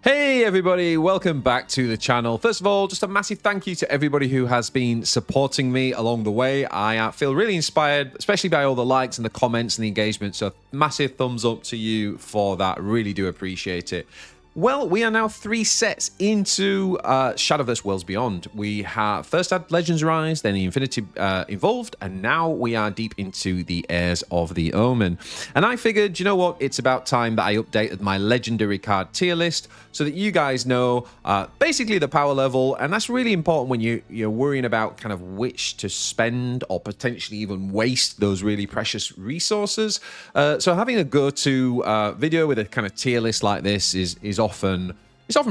Hey everybody, welcome back to the channel. First of all, just a massive thank you to everybody who has been supporting me along the way. I feel really inspired, especially by all the likes and the comments and the engagement, so massive thumbs up to you for that. Really do appreciate it. Well, we are now 3 sets into Shadowverse Worlds Beyond. We have first had Legends Rise, then the Infinity Evolved, and now we are deep into the Heirs of the Omen. And I figured, you know what, it's about time that I updated my Legendary card tier list so that you guys know basically the power level, and that's really important when you're worrying about kind of which to spend or potentially even waste those really precious resources. So having a go-to video with a kind of tier list like this is often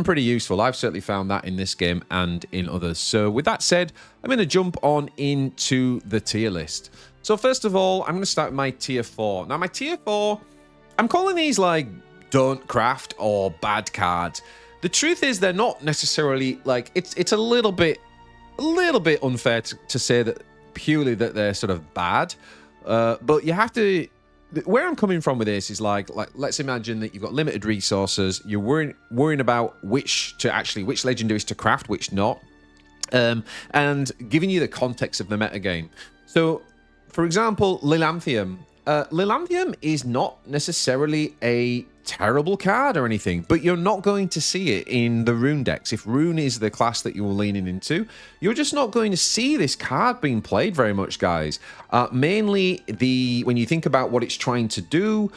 pretty useful. I've certainly found that in this game and in others. So with that said, I'm going to jump on into the tier list. So first of all, I'm going to start with my tier 4. Now my tier 4, I'm calling these like don't craft or bad cards. The truth is they're not necessarily like it's a little bit unfair to say that purely that they're sort of bad. But you have to. Where I'm coming from with this is like let's imagine that you've got limited resources. You're worrying about which legendaries to craft, which not, and giving you the context of the metagame. So, for example, Lilanthium. Lilanthium is not necessarily a terrible card or anything, but you're not going to see it in the rune decks. If rune is the class that you're leaning into, you're just not going to see this card being played very much, guys. Mainly when you think about what it's trying to do,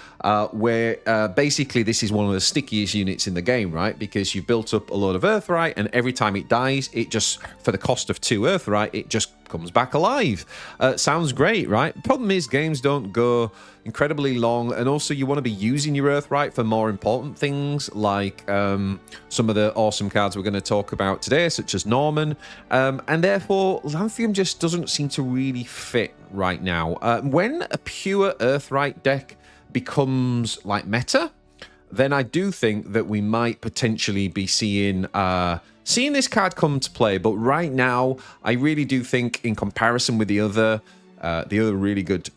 where basically this is one of the stickiest units in the game, right? Because you've built up a lot of Earthright, and every time it dies, it just, for the cost of 2 Earthright, it just comes back alive. Sounds great, right? Problem is games don't go incredibly long, and also you want to be using your Earthright for more important things like some of the awesome cards we're going to talk about today, such as Norman, and therefore Lanthium just doesn't seem to really fit right now. When a pure Earthright deck becomes like meta, then I do think that we might potentially be seeing this card come to play. But right now, I really do think, in comparison with the other really good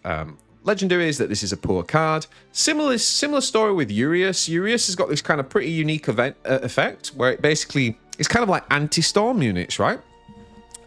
legendaries, that this is a poor card. Similar story with Urius. Urius has got this kind of pretty unique effect where it basically it's kind of like anti-storm units, right?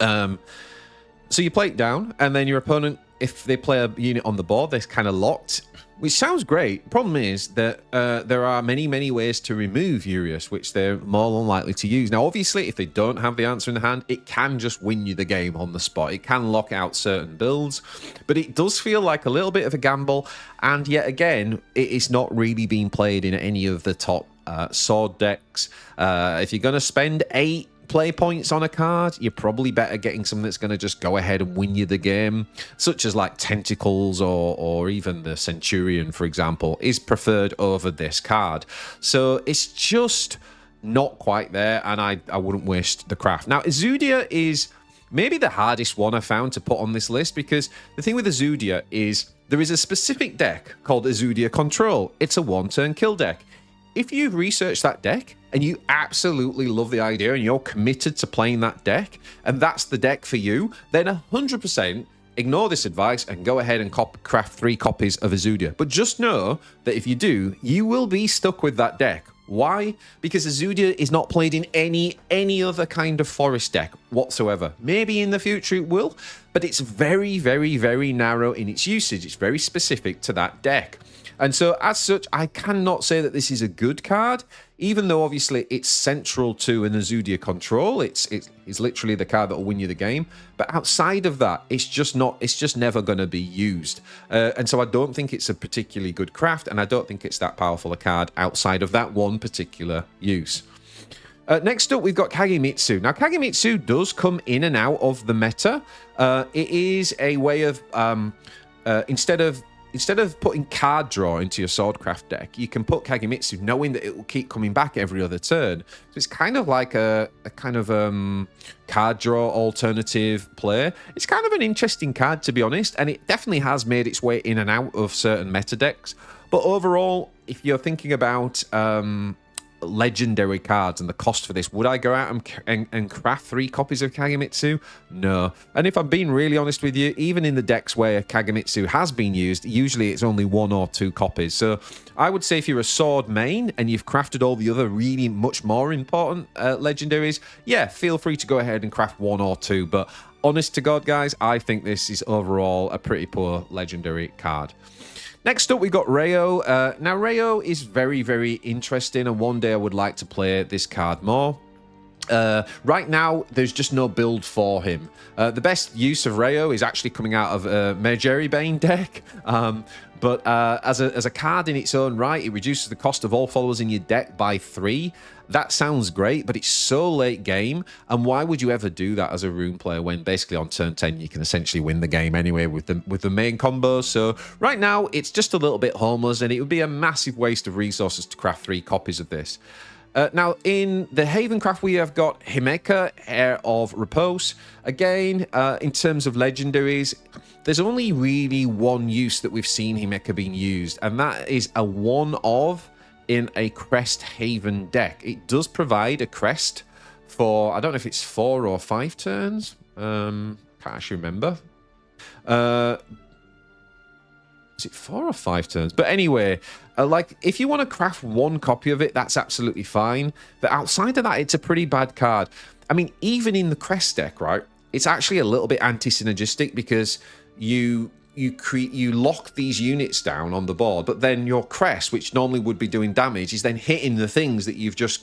So you play it down, and then your opponent, if they play a unit on the board, they're kind of locked, which sounds great. Problem is that there are many ways to remove Urius, which they're more than likely to use. Now, obviously, if they don't have the answer in the hand, it can just win you the game on the spot. It can lock out certain builds, but it does feel like a little bit of a gamble. And yet again, it is not really being played in any of the top sword decks. If you're going to spend 8 play points on a card, you're probably better getting something that's going to just go ahead and win you the game, such as like Tentacles or even the Centurion, for example, is preferred over this card. So it's just not quite there, and I wouldn't waste the craft. Now, Ezudia is maybe the hardest one I found to put on this list, because the thing with Ezudia is there is a specific deck called Ezudia Control. It's a 1-turn kill deck. If you've researched that deck and you absolutely love the idea and you're committed to playing that deck, and that's the deck for you, then 100% ignore this advice and go ahead and craft 3 copies of Ezudia. But just know that if you do, you will be stuck with that deck. Why? Because Ezudia is not played in any other kind of forest deck whatsoever. Maybe in the future it will, but it's very narrow in its usage. It's very specific to that deck. And so, as such, I cannot say that this is a good card, even though obviously it's central to an Ezudia Control. It's literally the card that will win you the game. But outside of that, it's just never going to be used. And so I don't think it's a particularly good craft, and I don't think it's that powerful a card outside of that one particular use. Next up, we've got Kagemitsu. Now, Kagemitsu does come in and out of the meta. It is a way of, instead of putting card draw into your Swordcraft deck, you can put Kagemitsu knowing that it will keep coming back every other turn. So it's kind of like a kind of card draw alternative play. It's kind of an interesting card, to be honest, and it definitely has made its way in and out of certain meta decks. But overall, if you're thinking about legendary cards and the cost for this, would I go out and craft 3 copies of Kagemitsu? No. And if I'm being really honest with you, even in the decks where Kagemitsu has been used, usually it's only 1 or 2 copies. So I would say if you're a sword main and you've crafted all the other really much more important legendaries, yeah, feel free to go ahead and craft 1 or 2. But honest to God, guys, I think this is overall a pretty poor legendary card. Next up, we got Rayo. Now, Rayo is very, very interesting, and one day I would like to play this card more. Right now, there's just no build for him. The best use of Rayo is actually coming out of a Mejeri Bane deck. But as a card in its own right, it reduces the cost of all followers in your deck by 3. That sounds great, but it's so late game. And why would you ever do that as a rune player when basically on turn 10 you can essentially win the game anyway with the main combo? So right now it's just a little bit homeless, and it would be a massive waste of resources to craft 3 copies of this. Now, in the Havencraft, we have got Himeka, Heir of Repose. Again, in terms of legendaries, there's only really one use that we've seen Himeka being used, and that is a 1-of in a Crest Haven deck. It does provide a crest for, I don't know if it's 4 or 5 turns. Can't actually remember. Is it 4 or 5 turns? But anyway, like, if you want to craft 1 copy of it, that's absolutely fine. But outside of that, it's a pretty bad card. I mean, even in the Crest deck, right, it's actually a little bit anti-synergistic because you lock these units down on the board, but then your Crest, which normally would be doing damage, is then hitting the things that you've just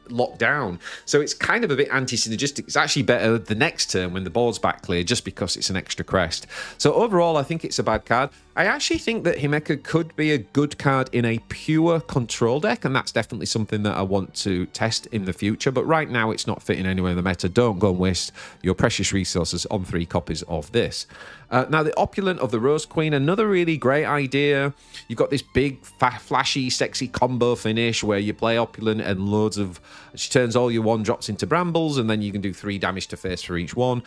locked down. So it's kind of a bit anti-synergistic. It's actually better the next turn when the board's back clear, just because it's an extra Crest. So overall, I think it's a bad card. I actually think that Himeka could be a good card in a pure control deck, and that's definitely something that I want to test in the future. But right now, it's not fitting anywhere in the meta. Don't go and waste your precious resources on 3 copies of this. Now, the Opulent of the Rose Queen, another really great idea. You've got this big, flashy, sexy combo finish where you play Opulent and loads of... She turns all your 1-drops into Brambles, and then you can do 3 damage to face for each one.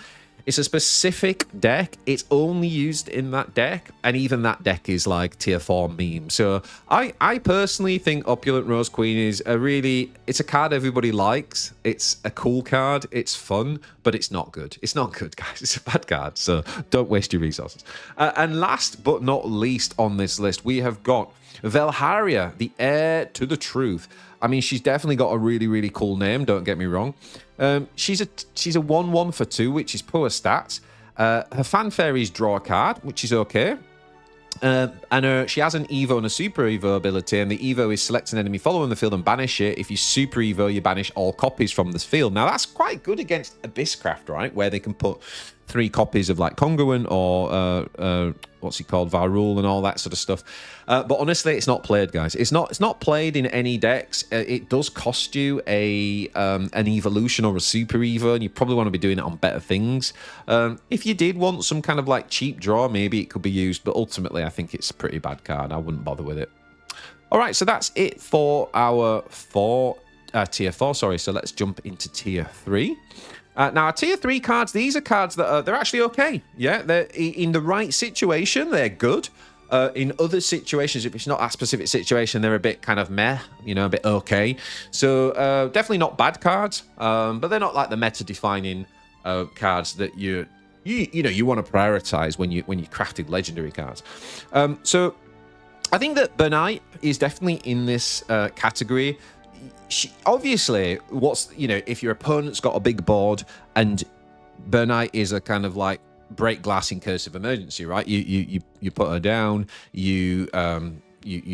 It's a specific deck. It's only used in that deck, and even that deck is like tier 4 meme. So I personally think Opulent Rose Queen is it's a card everybody likes. It's a cool card. It's fun, but it's not good. It's not good, guys. It's a bad card, so don't waste your resources. And last but not least on this list, we have got Velharia, the Heir to the Truth. I mean, she's definitely got a really, really cool name, don't get me wrong. She's a 1/1 for 2, which is poor stats. Her fanfare is draw a card, which is okay. And she has an Evo and a Super Evo ability, and the Evo is select an enemy following the field and banish it. If you Super Evo, you banish all copies from this field. Now, that's quite good against Abysscraft, right? Where they can put 3 copies of, like, Congruent or, what's he called, Varul and all that sort of stuff. But honestly, it's not played, guys. It's not played in any decks. It does cost you an evolution or a Super Evo, and you probably want to be doing it on better things. If you did want some kind of, like, cheap draw, maybe it could be used, but ultimately, I think it's a pretty bad card. I wouldn't bother with it. All right, so that's it for our tier 4, sorry. So let's jump into tier 3. Now, our tier 3 cards, these are cards that they're actually okay. Yeah, they're in the right situation, they're good. In other situations, if it's not a specific situation, they're a bit kind of meh, you know, a bit okay. So definitely not bad cards, but they're not like the meta-defining cards that you want to prioritize when you crafted legendary cards. So I think that Bernite is definitely in this category. Obviously, if your opponent's got a big board and Bernite is a kind of like break glass in case of emergency, right? You put her down, you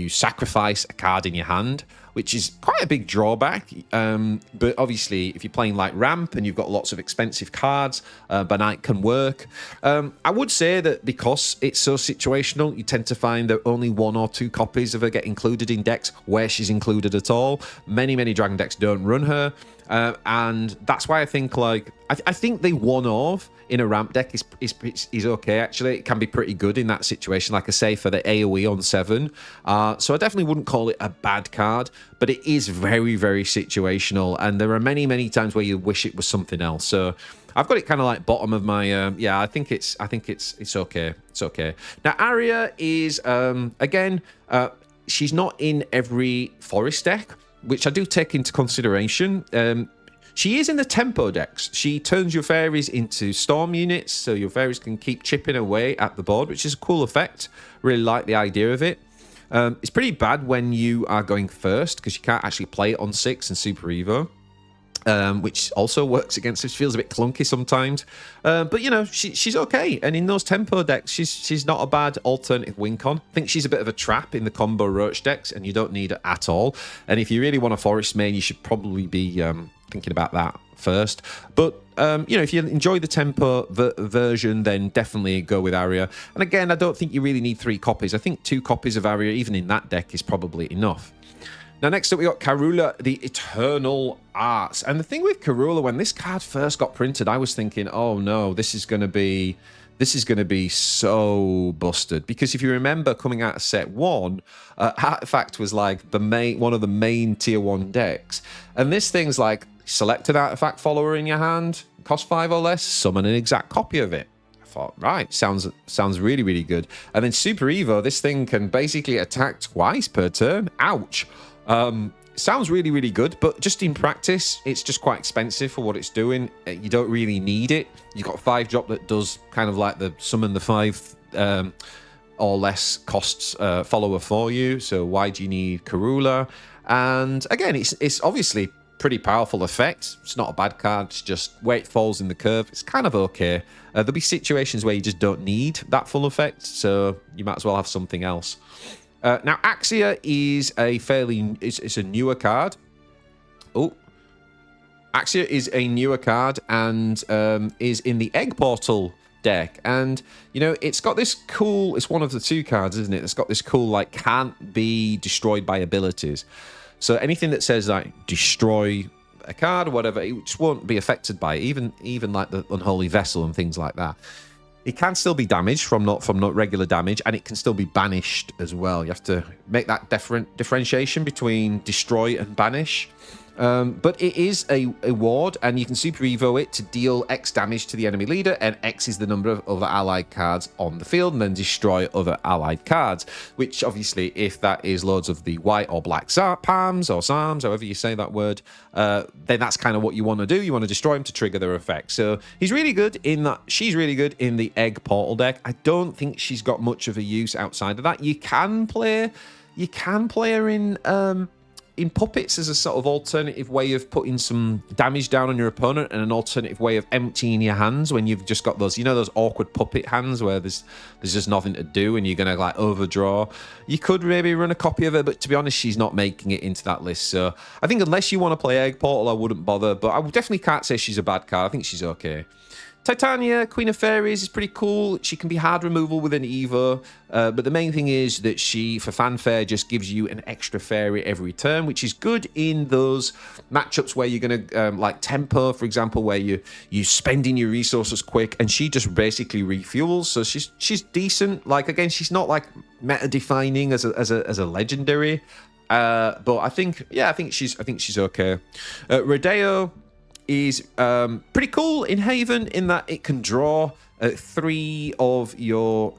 sacrifice a card in your hand, which is quite a big drawback. But obviously, if you're playing like Ramp and you've got lots of expensive cards, Bernite can work. I would say that because it's so situational, you tend to find that only 1 or 2 copies of her get included in decks where she's included at all. Many Dragon decks don't run her. And that's why I think, like, I think the 1-of in a Ramp deck is okay, actually. It can be pretty good in that situation, like I say, for the AoE on 7. So I definitely wouldn't call it a bad card, but it is very, very situational, and there are many times where you wish it was something else. So I've got it kind of like bottom of my I think it's okay. It's okay. Now, Arya is again, she's not in every forest deck, which I do take into consideration. She is in the tempo decks. She turns your fairies into storm units, so your fairies can keep chipping away at the board, which is a cool effect. Really like the idea of it. It's pretty bad when you are going first, because you can't actually play it on 6 and Super Evo. Which also works against us. Feels a bit clunky sometimes, but you know, she's okay. And in those tempo decks, she's not a bad alternative win con. I think she's a bit of a trap in the combo roach decks, and you don't need it at all. And if you really want a forest main, you should probably be thinking about that first. But you know, if you enjoy the tempo version, then definitely go with Aria. And again, I don't think you really need 3 copies. I think 2 copies of Aria, even in that deck, is probably enough. Now, next up, we got Karula, the Eternal Arts. And the thing with Karula, when this card first got printed, I was thinking, oh no, this is going to be so busted. Because if you remember, coming out of set 1, Artifact was like one of the main tier 1 decks. And this thing's like, select an Artifact follower in your hand, cost 5 or less, summon an exact copy of it. I thought, right, sounds really, really good. And then Super Evo, this thing can basically attack twice per turn. Ouch. Sounds really, really good, but just in practice, it's just quite expensive for what it's doing. You don't really need it. You've got a 5-drop that does kind of like the summon the 5 or less costs follower for you. So why do you need Karula? And again, it's obviously pretty powerful effect. It's not a bad card. It's just where it falls in the curve. It's kind of okay. There'll be situations where you just don't need that full effect, so you might as well have something else. Now, Axia is it's a newer card. Oh, Axia is a newer card and is in the Egg Portal deck. And, you know, it's got this cool, it's one of the 2 cards, isn't it? It's got this cool, like, can't be destroyed by abilities. So anything that says, like, destroy a card or whatever, it just won't be affected by it, even like the Unholy Vessel and things like that. It can still be damaged from not regular damage, and it can still be banished as well. You have to make that differentiation between destroy and banish. But it is a ward, and you can Super Evo it to deal X damage to the enemy leader, and X is the number of other allied cards on the field, and then destroy other allied cards, which obviously, if that is loads of the white or black palms or psalms, however you say that word, then that's kind of what you want to do. You want to destroy them to trigger their effect. So he's really good in that. She's really good in the Egg Portal deck. I don't think she's got much of a use outside of that. You can play her in puppets as a sort of alternative way of putting some damage down on your opponent, and an alternative way of emptying your hands when you've just got those, you know, those awkward puppet hands where there's just nothing to do and you're going to like overdraw. You could maybe run a copy of it, but to be honest, she's not making it into that list. So I think unless you want to play Egg Portal, I wouldn't bother, but I definitely can't say she's a bad card. I think she's okay. Titania, Queen of Fairies, is pretty cool. She can be hard removal with an Evo, but the main thing is that she, for fanfare, just gives you an extra fairy every turn, which is good in those matchups where you're going to, like Tempo, for example, where you're spending your resources quick, and she just basically refuels, so she's decent. Like, again, she's not, like, meta-defining as a legendary, but I think she's okay. Rodeo is pretty cool in Haven in that it can draw 3 of your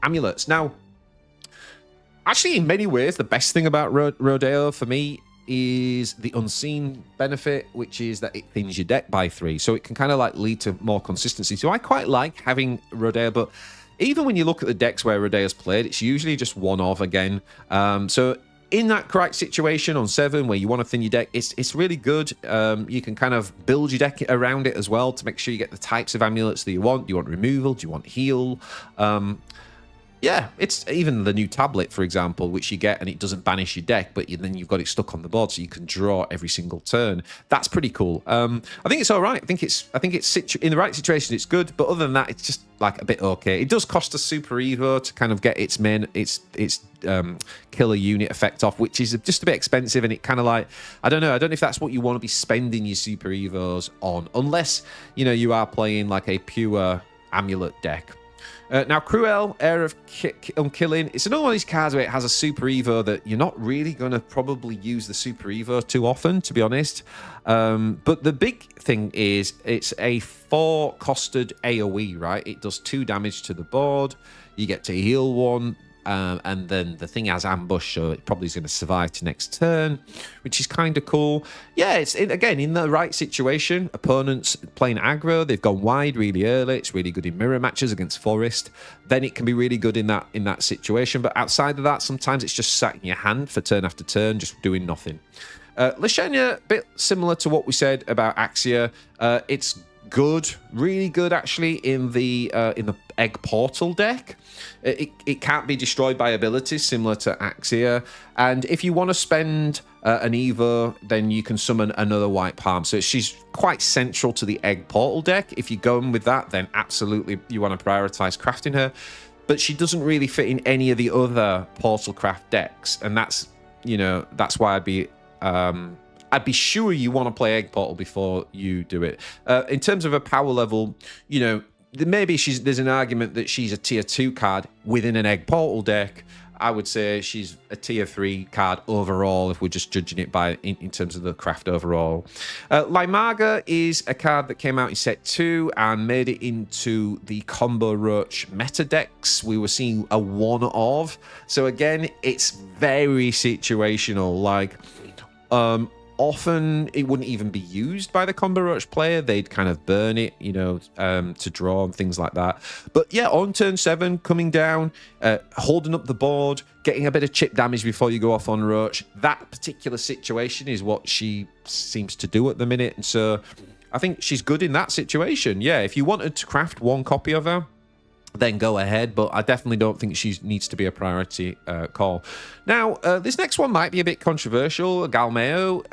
amulets. Now, actually, in many ways, the best thing about Rodeo for me is the unseen benefit, which is that it thins your deck by 3. So it can kind of like lead to more consistency. So I quite like having Rodeo, but even when you look at the decks where Rodeo's played, it's usually just one of again. So in that correct situation on 7 where you want to thin your deck, it's really good. You can kind of build your deck around it as well to make sure you get the types of amulets that you want. Do you want removal? Do you want heal? Yeah, it's even the new tablet, for example, which you get and it doesn't banish your deck, but then you've got it stuck on the board so you can draw every single turn. That's pretty cool. I think it's all right. I think it's in the right situation, it's good, but other than that, it's just like a bit okay. It does cost a Super Evo to kind of get its killer unit effect off, which is just a bit expensive, and it kind of like, I don't know if that's what you want to be spending your Super Evos on, unless you are playing like a pure amulet deck. Now, Cruel, Heir of Killing. It's another one of these cards where it has a Super Evo that you're not really going to probably use the Super Evo too often, to be honest. But the big thing is it's a 4-costed AoE, right? It does 2 damage to the board. You get to heal 1. and then the thing has ambush, so it probably is going to survive to next turn, which is kind of cool. Yeah, again, in the right situation, opponents playing aggro, they've gone wide really early, it's really good in mirror matches against Forest, then it can be really good in that situation. But outside of that, sometimes it's just sat in your hand for turn after turn, just doing nothing. Lashenya, a bit similar to what we said about Axia. It's good, really good actually in the Egg Portal deck. It can't be destroyed by abilities similar to Axia, and if you want to spend an Evo, then you can summon another White Palm. So she's quite central to the Egg Portal deck. If you're going with that, then absolutely you want to prioritize crafting her, but she doesn't really fit in any of the other Portal Craft decks, and that's why I'd be sure you want to play Egg Portal before you do it. In terms of a power level, maybe there's an argument that she's a tier 2 card within an Egg Portal deck. I would say she's a tier 3 card overall if we're just judging it by in terms of the craft overall. Limaga is a card that came out in set 2 and made it into the Combo Roach meta decks. We were seeing a one of. So again, it's very situational. Like, often it wouldn't even be used by the Combo Roach player. They'd kind of burn it, to draw and things like that. But yeah, on turn 7, coming down, holding up the board, getting a bit of chip damage before you go off on Roach. That particular situation is what she seems to do at the minute. And so I think she's good in that situation. Yeah, if you wanted to craft one copy of her, then go ahead, but I definitely don't think she needs to be a priority call. Now, this next one might be a bit controversial, Galmeo.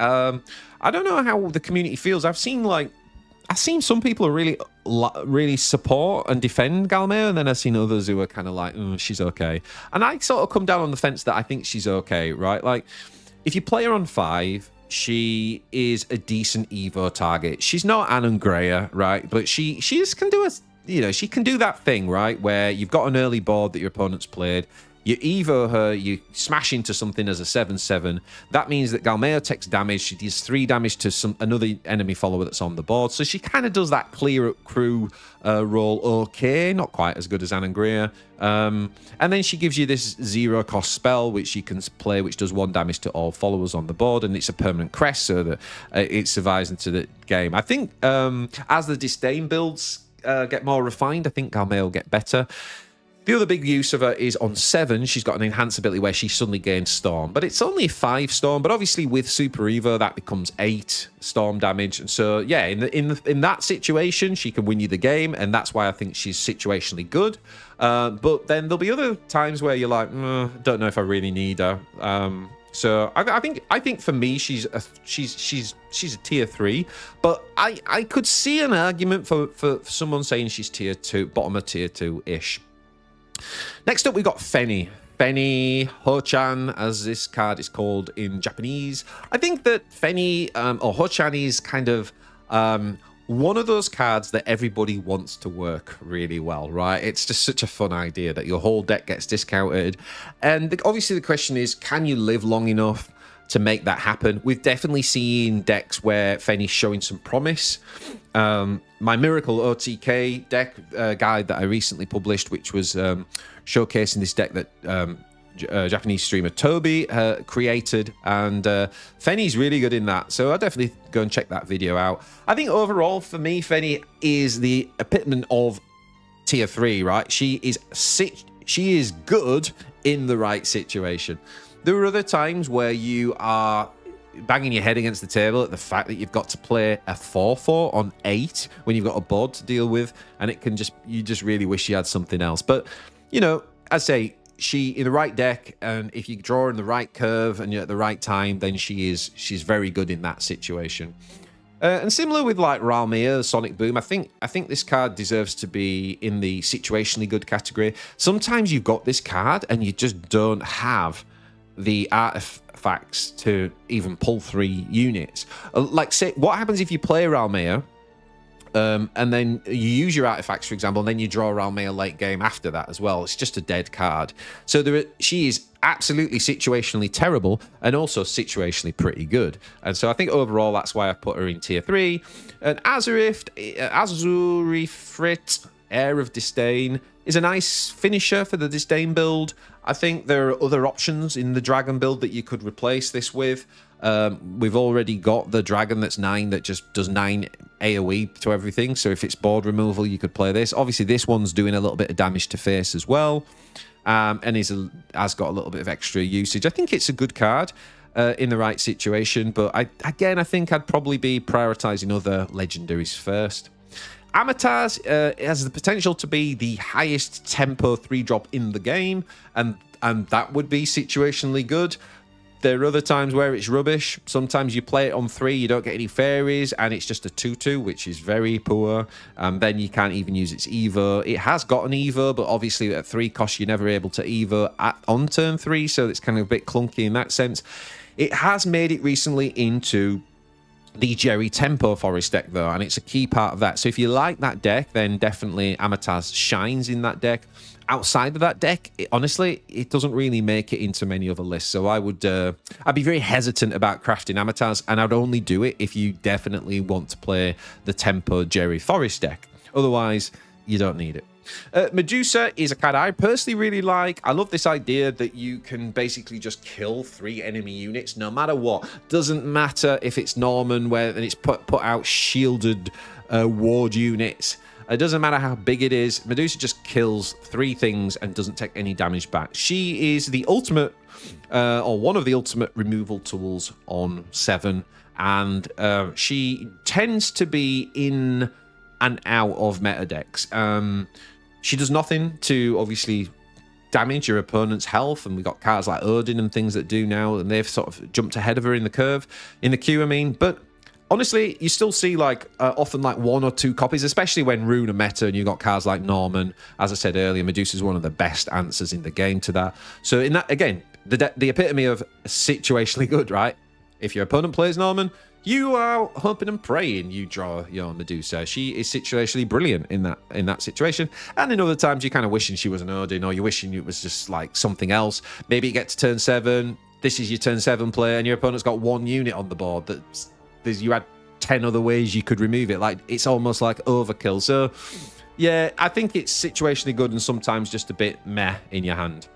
I don't know how the community feels. I've seen some people who really support and defend Galmeo, and then I've seen others who are kind of like, she's okay. And I sort of come down on the fence that I think she's okay, right? Like, if you play her on 5, she is a decent Evo target. She's not Anangrea, right? But she just can do she can do that thing, right, where you've got an early board that your opponent's played, you Evo her, you smash into something as a 7/7. That means that Galmeo takes damage. She does 3 damage to another enemy follower that's on the board. So she kind of does that clear up crew role okay, not quite as good as Anangrea. And then she gives you this 0-cost spell, which you can play, which does 1 damage to all followers on the board, and it's a permanent crest, so that it survives into the game. I think as the Disdain builds get more refined, I think Galmeo will get better. The other big use of her is on 7. She's got an enhanced ability where she suddenly gains Storm, but it's only 5 Storm. But obviously with Super Evo, that becomes 8 Storm damage. And so yeah, in that situation, she can win you the game, and that's why I think she's situationally good. But then there'll be other times where you're like, don't know if I really need her. So I think for me she's a tier 3, but I could see an argument for someone saying she's tier 2, bottom of tier 2-ish. Next up we got Feni. Feni, Ho-chan, as this card is called in Japanese. I think that Feni or Ho-chan is kind of one of those cards that everybody wants to work really well, right? It's just such a fun idea that your whole deck gets discounted. And obviously the question is, can you live long enough to make that happen? We've definitely seen decks where Feni's showing some promise. My Miracle OTK deck guide that I recently published, which was showcasing this deck that Japanese streamer Toby created, and Feni's really good in that, so I'll definitely go and check that video out. I think overall for me, Feni is the epitome of tier 3, right? She is good in the right situation. There are other times where you are banging your head against the table at the fact that you've got to play a 4/4 on 8 when you've got a board to deal with, and you just really wish you had something else. But I say, she in the right deck, and if you draw in the right curve and you're at the right time, then she's very good in that situation. And similar with like Ralmir, Sonic Boom, I think this card deserves to be in the situationally good category. Sometimes you've got this card and you just don't have the artifacts to even pull 3 units. Like, say, what happens if you play Ralmir and then you use your artifacts, for example, and then you draw Ralmir late game after that as well? It's just a dead card. So she is absolutely situationally terrible and also situationally pretty good. And so I think overall that's why I put her in tier 3. And Azurifrit, Heir of Disdain, is a nice finisher for the Disdain build. I think there are other options in the dragon build that you could replace this with. We've already got the dragon that's 9 that just does 9 AoE to everything. So if it's board removal, you could play this. Obviously, this one's doing a little bit of damage to face as well. And has got a little bit of extra usage. I think it's a good card in the right situation. But I think I'd probably be prioritizing other legendaries first. Amataz has the potential to be the highest tempo 3-drop in the game, and that would be situationally good. There are other times where it's rubbish. Sometimes you play it on 3, you don't get any fairies, and it's just a 2/2, which is very poor. Then you can't even use its Evo. It has got an Evo, but obviously at 3 cost, you're never able to Evo on turn 3, so it's kind of a bit clunky in that sense. It has made it recently into the Jerry Tempo Forest deck, though, and it's a key part of that. So if you like that deck, then definitely Amataz shines in that deck. Outside of that deck, honestly, it doesn't really make it into many other lists. So I'd be very hesitant about crafting Amataz, and I'd only do it if you definitely want to play the Tempo Jerry Forest deck. Otherwise, you don't need it. Medusa is a card I personally really like. I love this idea that you can basically just kill 3 enemy units no matter what. Doesn't matter if it's Norman, where it's put out shielded ward units. It doesn't matter how big it is. Medusa just kills 3 things and doesn't take any damage back. She is the ultimate, or one of the ultimate removal tools on 7. And she tends to be in and out of meta decks. She does nothing to obviously damage your opponent's health, and we got cards like Odin and things that do now, and they've sort of jumped ahead of her in the queue, I mean. But honestly, you still see like often like 1 or 2 copies, especially when Rune are meta and you got cards like Norman. As I said earlier, Medusa is one of the best answers in the game to that. So in that, again, the epitome of situationally good, right? If your opponent plays Norman, you are hoping and praying you draw your Medusa. She is situationally brilliant in that situation. And in other times, you're kind of wishing she was an Odin, or you're wishing it was just like something else. Maybe you get to turn 7. This is your turn 7 play, and your opponent's got 1 unit on the board. You had 10 other ways you could remove it. Like, it's almost like overkill. So, yeah, I think it's situationally good and sometimes just a bit meh in your hand.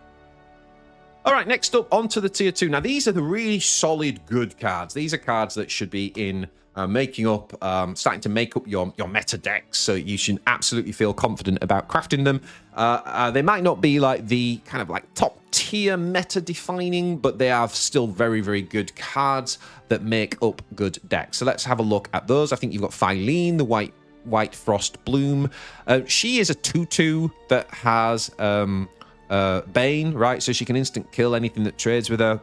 All right, next up, onto the tier 2. Now, these are the really solid, good cards. These are cards that should be in starting to make up your meta decks, so you should absolutely feel confident about crafting them. They might not be like the kind of like top tier meta defining, but they are still very, very good cards that make up good decks. So let's have a look at those. I think you've got Phylene, the White Frost Bloom. She is a 2/2 that has Bane, right? So she can instant kill anything that trades with her.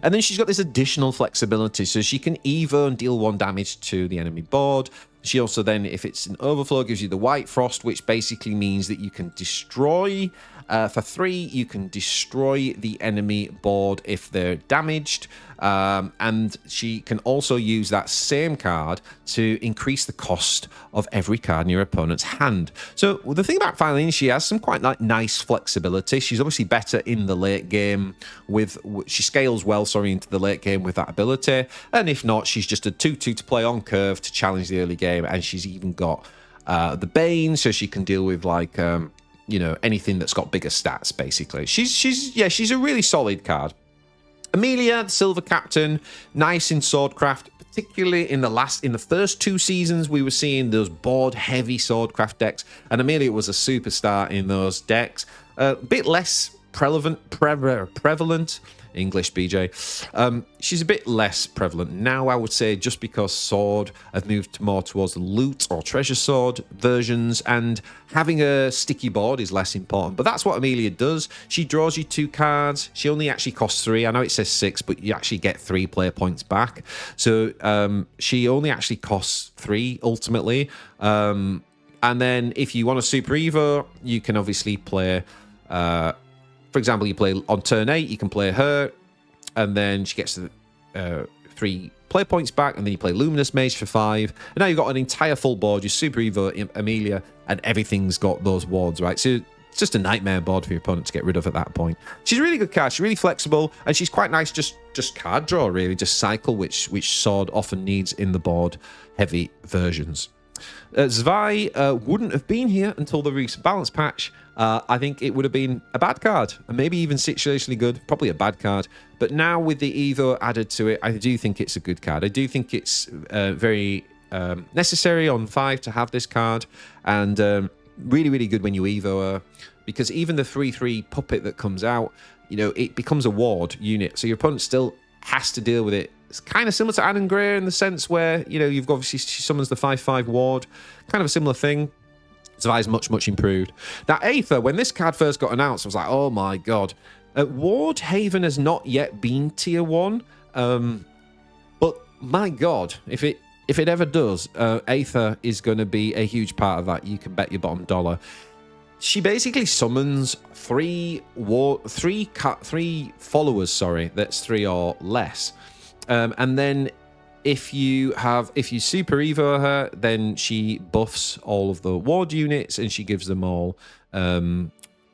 And then she's got this additional flexibility, so she can Evo and deal 1 damage to the enemy board. She also then, if it's an overflow, gives you the White Frost, which basically means that you can destroy, for 3, you can destroy the enemy board if they're damaged. And she can also use that same card to increase the cost of every card in your opponent's hand. So the thing about Phylene, she has some quite nice flexibility. She's obviously better in the late game she scales well, into the late game with that ability. And if not, she's just a 2/2 to play on curve to challenge the early game. And she's even got the Bane, so she can deal with like anything that's got bigger stats. Basically, she's a really solid card. Amelia, the Silver Captain, nice in Swordcraft, particularly in the first 2 seasons. We were seeing those board-heavy Swordcraft decks, and Amelia was a superstar in those decks. A bit less prevalent. English, BJ. She's a bit less prevalent now, I would say, just because Sword have moved more towards the loot or treasure sword versions, and having a sticky board is less important. But that's what Amelia does. She draws you 2 cards. She only actually costs 3. I know it says 6, but you actually get 3 player points back. So she only actually costs 3 ultimately. And then if you want a Super Evo, you can obviously play... for example, you play on turn 8, you can play her, and then she gets 3 play points back, and then you play Luminous Mage for 5. And now you've got an entire full board, your Super Evo Amelia, and everything's got those wards, right? So it's just a nightmare board for your opponent to get rid of at that point. She's a really good card. She's really flexible, and she's quite nice just card draw, really, just cycle, which Sword often needs in the board-heavy versions. Zwei wouldn't have been here until the recent balance patch, I think it would have been a bad card, and maybe even situationally good, probably a bad card. But now with the Evo added to it, I do think it's a good card. I do think it's very necessary on 5 to have this card, and really, really good when you Evo her, because even the 3/3 puppet that comes out, you know, it becomes a ward unit, so your opponent still has to deal with it. It's kind of similar to Anne and Greer in the sense where, you know, you've obviously, she summons the 5/5 ward, kind of a similar thing. So that is much, much improved. Now, Aether, when this card first got announced, I was like, oh my god. Ward Haven has not yet been tier 1, but my god, if it ever does, Aether is going to be a huge part of that. You can bet your bottom dollar. She basically summons three followers, sorry, that's 3 or less. And then if you super Evo her, then she buffs all of the ward units and she gives them all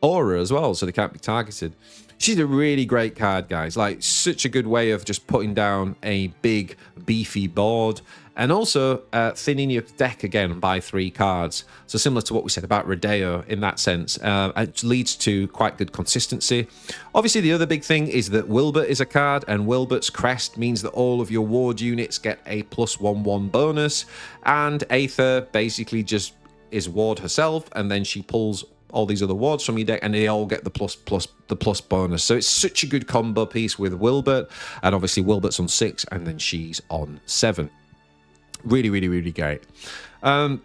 aura as well, so they can't be targeted. She's a really great card, guys. Like, such a good way of just putting down a big, beefy board. And also thinning your deck again by 3 cards. So similar to what we said about Rodeo in that sense. It leads to quite good consistency. Obviously, the other big thing is that Wilbert is a card, and Wilbert's crest means that all of your ward units get a +1/1 bonus. And Aether basically just is ward herself, and then she pulls all these other wards from your deck, and they all get the plus bonus. So it's such a good combo piece with Wilbert, and obviously Wilbert's on 6, and then she's on 7. Really, really, really great. And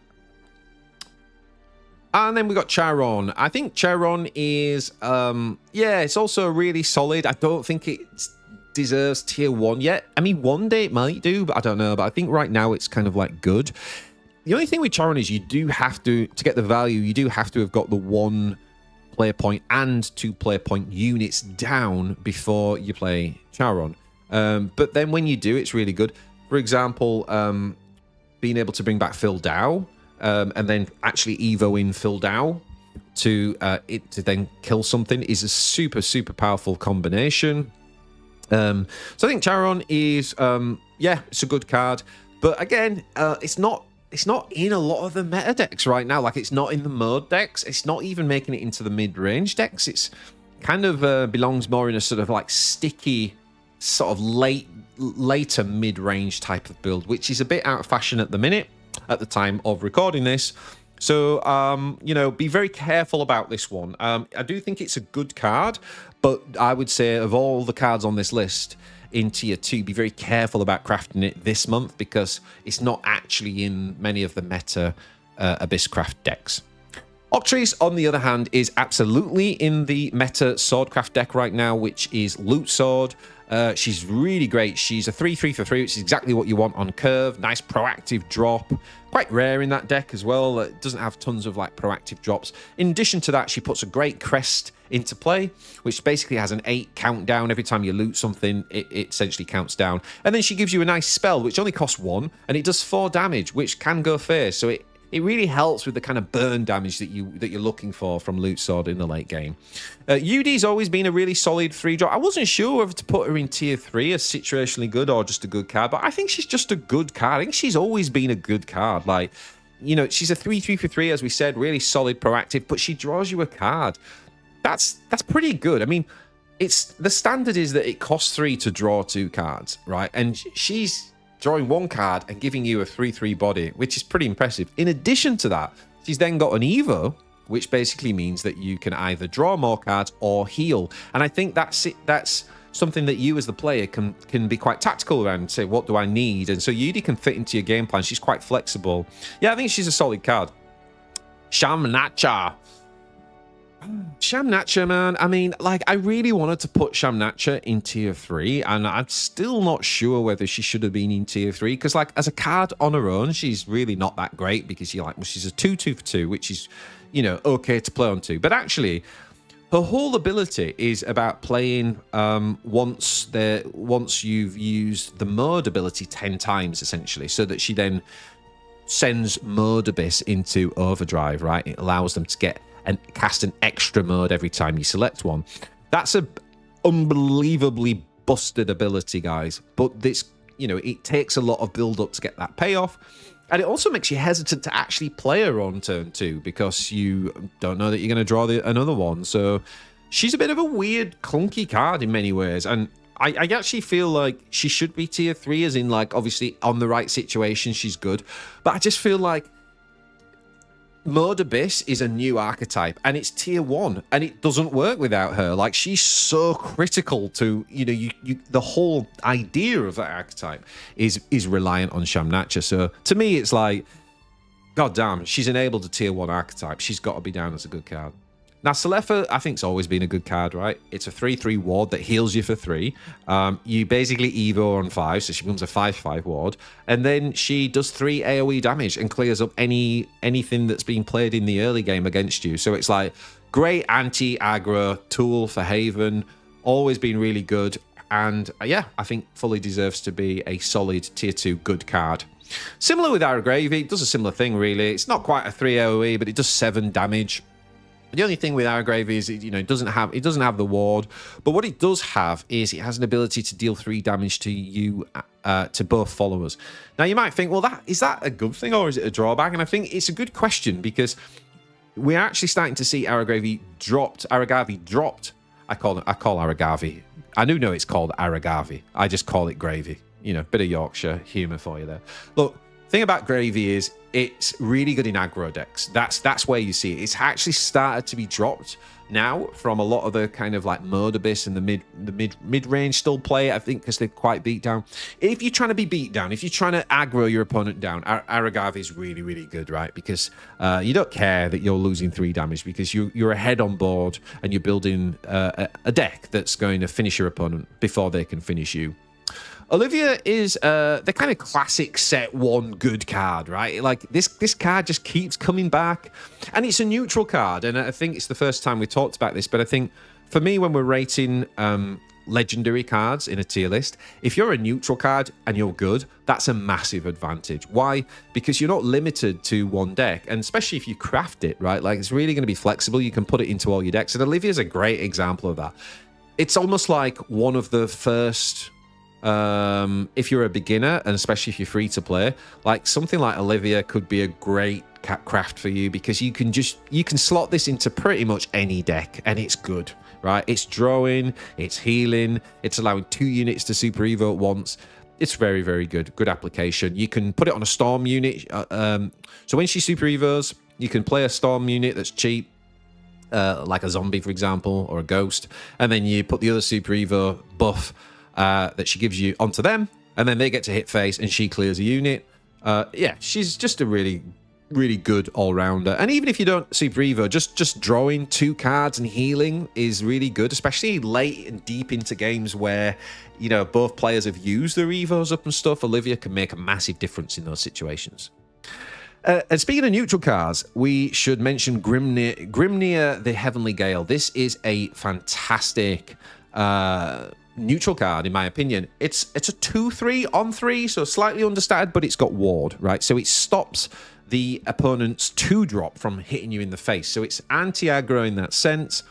then we got Charon. I think Charon is, yeah, it's also really solid. I don't think it deserves tier 1 yet. I mean, one day it might do, but I don't know. But I think right now it's kind of like good. The only thing with Charon is you do have to get the value, you do have to have got the 1 player point and 2 player point units down before you play Charon. But then when you do, it's really good. For example, being able to bring back Phil Dow, and then actually Evo in Phil Dow to then kill something is a super, super powerful combination. So I think Charon is, yeah, it's a good card. But again, it's not in a lot of the meta decks right now. Like, it's not in the mode decks. It's not even making it into the mid-range decks. It's kind of belongs more in a sort of like sticky, sort of later mid-range type of build, which is a bit out of fashion at the minute, at the time of recording this. So, you know, be very careful about this one. I do think it's a good card, but I would say of all the cards on this list in tier 2, be very careful about crafting it this month, because it's not actually in many of the meta Abysscraft decks. Octrees, on the other hand, is absolutely in the meta Swordcraft deck right now, which is Loot Sword. She's really great. She's a 3/3 for 3, which is exactly what you want on curve. Nice proactive drop. Quite rare in that deck as well. It doesn't have tons of like proactive drops. In addition to that, she puts a great crest into play, which basically has an 8 countdown. Every time you loot something, it essentially counts down. And then she gives you a nice spell, which only costs 1, and it does 4 damage, which can go face. So it really helps with the kind of burn damage that you're looking for from Loot Sword in the late game. UD's always been a really solid 3-drop. I wasn't sure whether to put her in tier 3 as situationally good or just a good card, but I think she's just a good card. I think she's always been a good card. Like, you know, she's a 3/3 for 3, as we said, really solid, proactive, but she draws you a card. That's pretty good. I mean, it's the standard is that it costs 3 to draw 2 cards, right? And she's drawing 1 card and giving you a 3/3 body, which is pretty impressive. In addition to that, she's then got an Evo, which basically means that you can either draw more cards or heal. And I think that's something that you as the player can be quite tactical around and say, what do I need? And so Yudi can fit into your game plan. She's quite flexible. Yeah, I think she's a solid card. Shamnacha. Shamnacha, man. I mean, like, I really wanted to put Shamnacha in tier 3, and I'm still not sure whether she should have been in tier 3, because, like, as a card on her own, she's really not that great, because she's a 2/2 for 2, which is, you know, okay to play on 2. But actually, her whole ability is about playing once you've used the mode ability 10 times, essentially, so that she then sends Mode Abyss into overdrive, right? It allows them to get and cast an extra mode every time you select one. That's a unbelievably busted ability, guys. But this, you know, it takes a lot of build up to get that payoff. And it also makes you hesitant to actually play her on turn 2 because you don't know that you're going to draw another one. So she's a bit of a weird, clunky card in many ways. And I actually feel like she should be tier 3, as in, like, obviously on the right situation, she's good. But I just feel like Mode Abyss is a new archetype, and it's tier 1, and it doesn't work without her. Like, she's so critical to, you know, the whole idea of that archetype is reliant on Shamnacha. So to me, it's like, god damn, she's enabled a tier 1 archetype. She's got to be down as a good card. Now, Selefa, I think, has always been a good card, right? It's a 3/3 ward that heals you for 3. You basically Evo on 5, so she becomes a 5/5 ward. And then she does 3 AoE damage and clears up anything that's being played in the early game against you. So it's like, great anti-aggro tool for Haven. Always been really good. And yeah, I think fully deserves to be a solid tier 2 good card. Similar with Aragravy, it does a similar thing, really. It's not quite a 3 AoE, but it does 7 damage. The only thing with Aragravy is, you know, it doesn't have the ward, but what it does have is it has an ability to deal 3 damage to you, to both followers. Now, you might think, well, is that a good thing or is it a drawback? And I think it's a good question, because we're actually starting to see Aragravy dropped. I call Aragavy. I do know it's called Aragavy. I just call it gravy. You know, bit of Yorkshire humour for you there. Look, thing about Gravy is it's really good in aggro decks. That's where you see it. It's actually started to be dropped now from a lot of the kind of like Mode Abyss and the mid-range still play, I think, because they're quite beat down. If you're trying to be beat down, if you're trying to aggro your opponent down, Aragavy is really, really good, right? Because you don't care that you're losing 3 damage because you're ahead on board and you're building a deck that's going to finish your opponent before they can finish you. Olivia is the kind of classic set 1 good card, right? Like, this card just keeps coming back. And it's a neutral card, and I think it's the first time we talked about this, but I think, for me, when we're rating legendary cards in a tier list, if you're a neutral card and you're good, that's a massive advantage. Why? Because you're not limited to one deck, and especially if you craft it, right? Like, it's really going to be flexible. You can put it into all your decks, and Olivia's a great example of that. It's almost like one of the first... if you're a beginner, and especially if you're free to play, like something like Olivia could be a great craft for you, because you can slot this into pretty much any deck and it's good, right? It's drawing, it's healing, it's allowing 2 units to super evo at once. It's very, very good application. You can put it on a storm unit. So when she super evos, you can play a storm unit that's cheap, like a zombie, for example, or a ghost, and then you put the other super evo buff that she gives you onto them, and then they get to hit face and she clears a unit. Yeah, she's just a really, really good all-rounder. And even if you don't super evo, just drawing 2 cards and healing is really good, especially late and deep into games where, you know, both players have used their evos up and stuff. Olivia can make a massive difference in those situations. And speaking of neutral cards, we should mention Grimnir the Heavenly Gale. This is a fantastic neutral card, in my opinion. It's a 2/3 on 3, so slightly understated, but it's got ward, right? So it stops the opponent's 2-drop from hitting you in the face. So it's anti-aggro in that sense.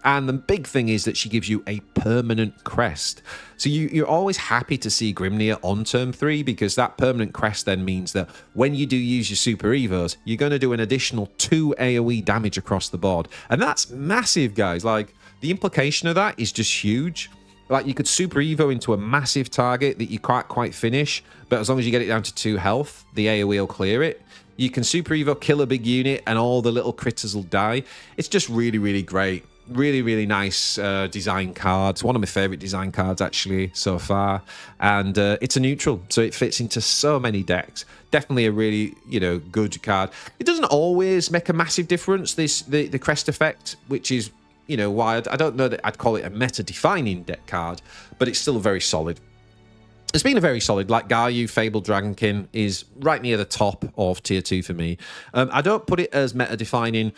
And the big thing is that she gives you a permanent crest. So you're always happy to see Grimnir on turn 3, because that permanent crest then means that when you do use your super evos, you're going to do an additional 2 AoE damage across the board. And that's massive, guys. Like, the implication of that is just huge. Like, you could super evo into a massive target that you can't quite finish, but as long as you get it down to 2 health, the AoE will clear it. You can super evo, kill a big unit, and all the little critters will die. It's just really, really great. Really, really nice design card. It's one of my favorite design cards, actually, so far. And it's a neutral, so it fits into so many decks. Definitely a really, you know, good card. It doesn't always make a massive difference, the crest effect, which is, you know, why I don't know that I'd call it a meta-defining deck card, but it's still very solid. It's been a very solid, like Garyu, Fabled Dragonkin is right near the top of tier 2 for me. I don't put it as meta-defining,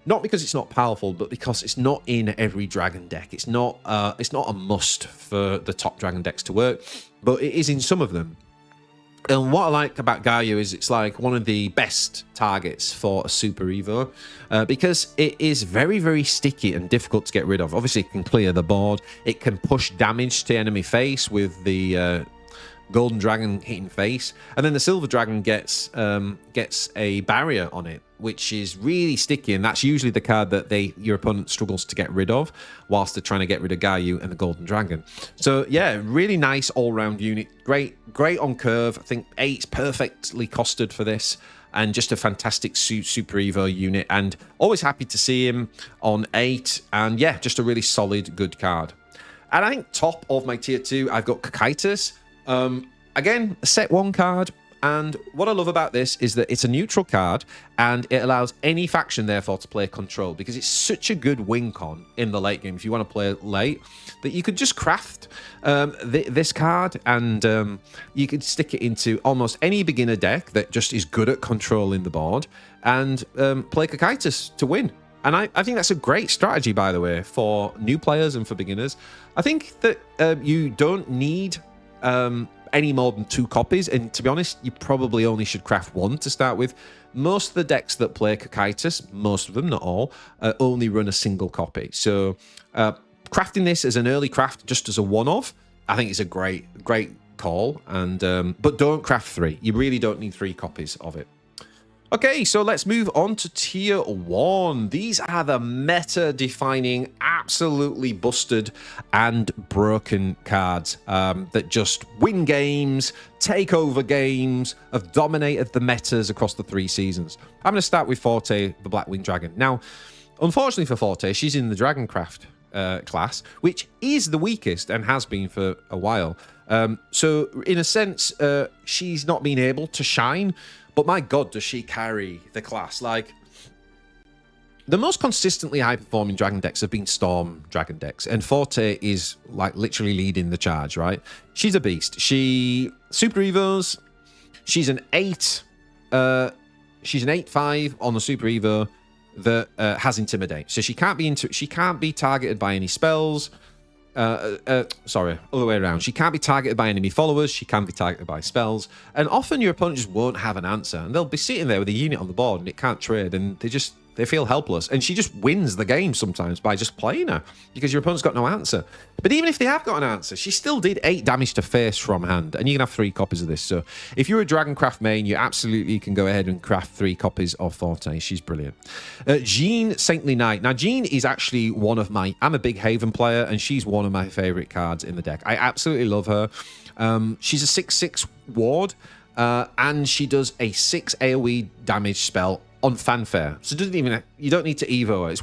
not because it's not powerful, but because it's not in every dragon deck. It's not a must for the top dragon decks to work, but it is in some of them. And what I like about Garyu is it's like one of the best targets for a Super Evo, because it is very, very sticky and difficult to get rid of. Obviously, it can clear the board. It can push damage to enemy face with the golden dragon hitting face, and then the silver dragon gets a barrier on it, which is really sticky, and that's usually the card that your opponent struggles to get rid of whilst they're trying to get rid of Gayu and the golden dragon. So yeah, really nice all-round unit. Great on curve. I think 8's perfectly costed for this, and just a fantastic Super Evo unit, and always happy to see him on 8. And yeah, just a really solid, good card. And I think top of my tier 2, I've got Kakaitis. Again, a set 1 card. And what I love about this is that it's a neutral card, and it allows any faction, therefore, to play control, because it's such a good win con in the late game if you want to play late, that you could just craft this card, and you could stick it into almost any beginner deck that just is good at controlling the board, and play Kakaitis to win. And I think that's a great strategy, by the way, for new players and for beginners. I think that you don't need any more than 2 copies, and to be honest, you probably only should craft 1 to start with. Most of the decks that play Kakaitis, most of them, not all, only run a single copy. So crafting this as an early craft, just as a one-off, I think is a great call. And but don't craft 3. You really don't need 3 copies of it. Okay, so let's move on to tier 1. These are the meta-defining, absolutely busted and broken cards that just win games, take over games, have dominated the metas across the 3 seasons. I'm going to start with Forte, the Blackwing Dragon. Now, unfortunately for Forte, she's in the Dragoncraft class, which is the weakest and has been for a while. So, in a sense, she's not been able to shine. But my God, does she carry the class? Like, the most consistently high-performing Dragon decks have been Storm Dragon decks, and Forte is, like, literally leading the charge, right? She's a beast. She... Super Evos, she's an 8... she's an 8/5 on the Super Evo that has Intimidate. So she can't be targeted by any spells. Sorry, other way around. She can't be targeted by enemy followers. She can be targeted by spells. And often your opponent just won't have an answer. And they'll be sitting there with a unit on the board and it can't trade. And they feel helpless. And she just wins the game sometimes by just playing her, because your opponent's got no answer. But even if they have got an answer, she still did 8 damage to face from hand. And you can have 3 copies of this. So if you're a Dragoncraft main, you absolutely can go ahead and craft 3 copies of Forte. She's brilliant. Jean, Saintly Knight. Now, Jean is actually one of my... I'm a big Haven player, and she's one of my favorite cards in the deck. I absolutely love her. She's a 6/6 ward, and she does a 6 AoE damage spell on Fanfare. So it doesn't even... You don't need to Evo her. It's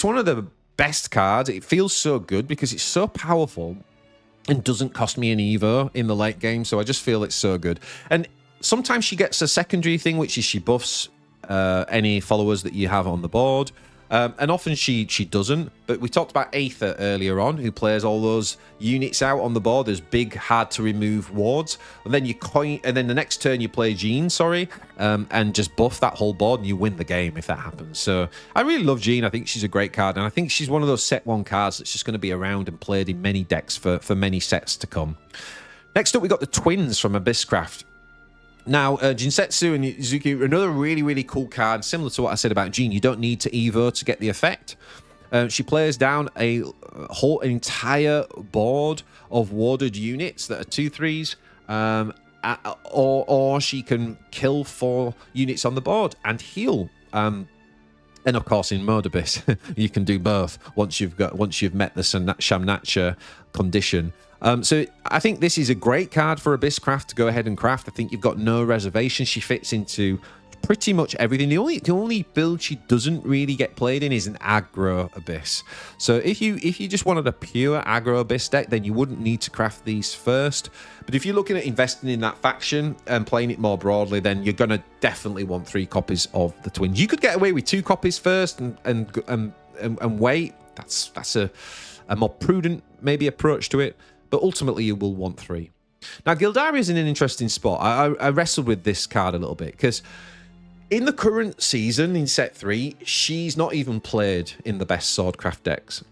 one of the best cards. It feels so good because it's so powerful and doesn't cost me an Evo in the late game. So I just feel it's so good. And sometimes she gets a secondary thing, which is she buffs any followers that you have on the board. And often she doesn't. But we talked about Aether earlier on, who plays all those units out on the board. There's big, hard-to-remove wards. And then then the next turn you play Jean, and just buff that whole board, and you win the game if that happens. So I really love Jean. I think she's a great card, and I think she's one of those set 1 cards that's just going to be around and played in many decks for many sets to come. Next up, we got the twins from Abysscraft. Now, Jinsetsu and Yuzuki, another really, really cool card, similar to what I said about Jean. You don't need to Evo to get the effect. She plays down an entire board of warded units that are 2/3s, or she can kill 4 units on the board and heal. And of course, in Mode Abyss, you can do both once you've met the Shamnacha condition. So I think this is a great card for Abysscraft to go ahead and craft. I think you've got no reservation. She fits into pretty much everything. The only build she doesn't really get played in is an aggro Abyss. So if you just wanted a pure aggro Abyss deck, then you wouldn't need to craft these first. But if you're looking at investing in that faction and playing it more broadly, then you're gonna definitely want 3 copies of the twins. You could get away with 2 copies first and wait. That's a more prudent maybe approach to it. But ultimately, you will want 3. Now, Gildaria is in an interesting spot. I wrestled with this card a little bit because in the current season, in set 3, she's not even played in the best Swordcraft decks.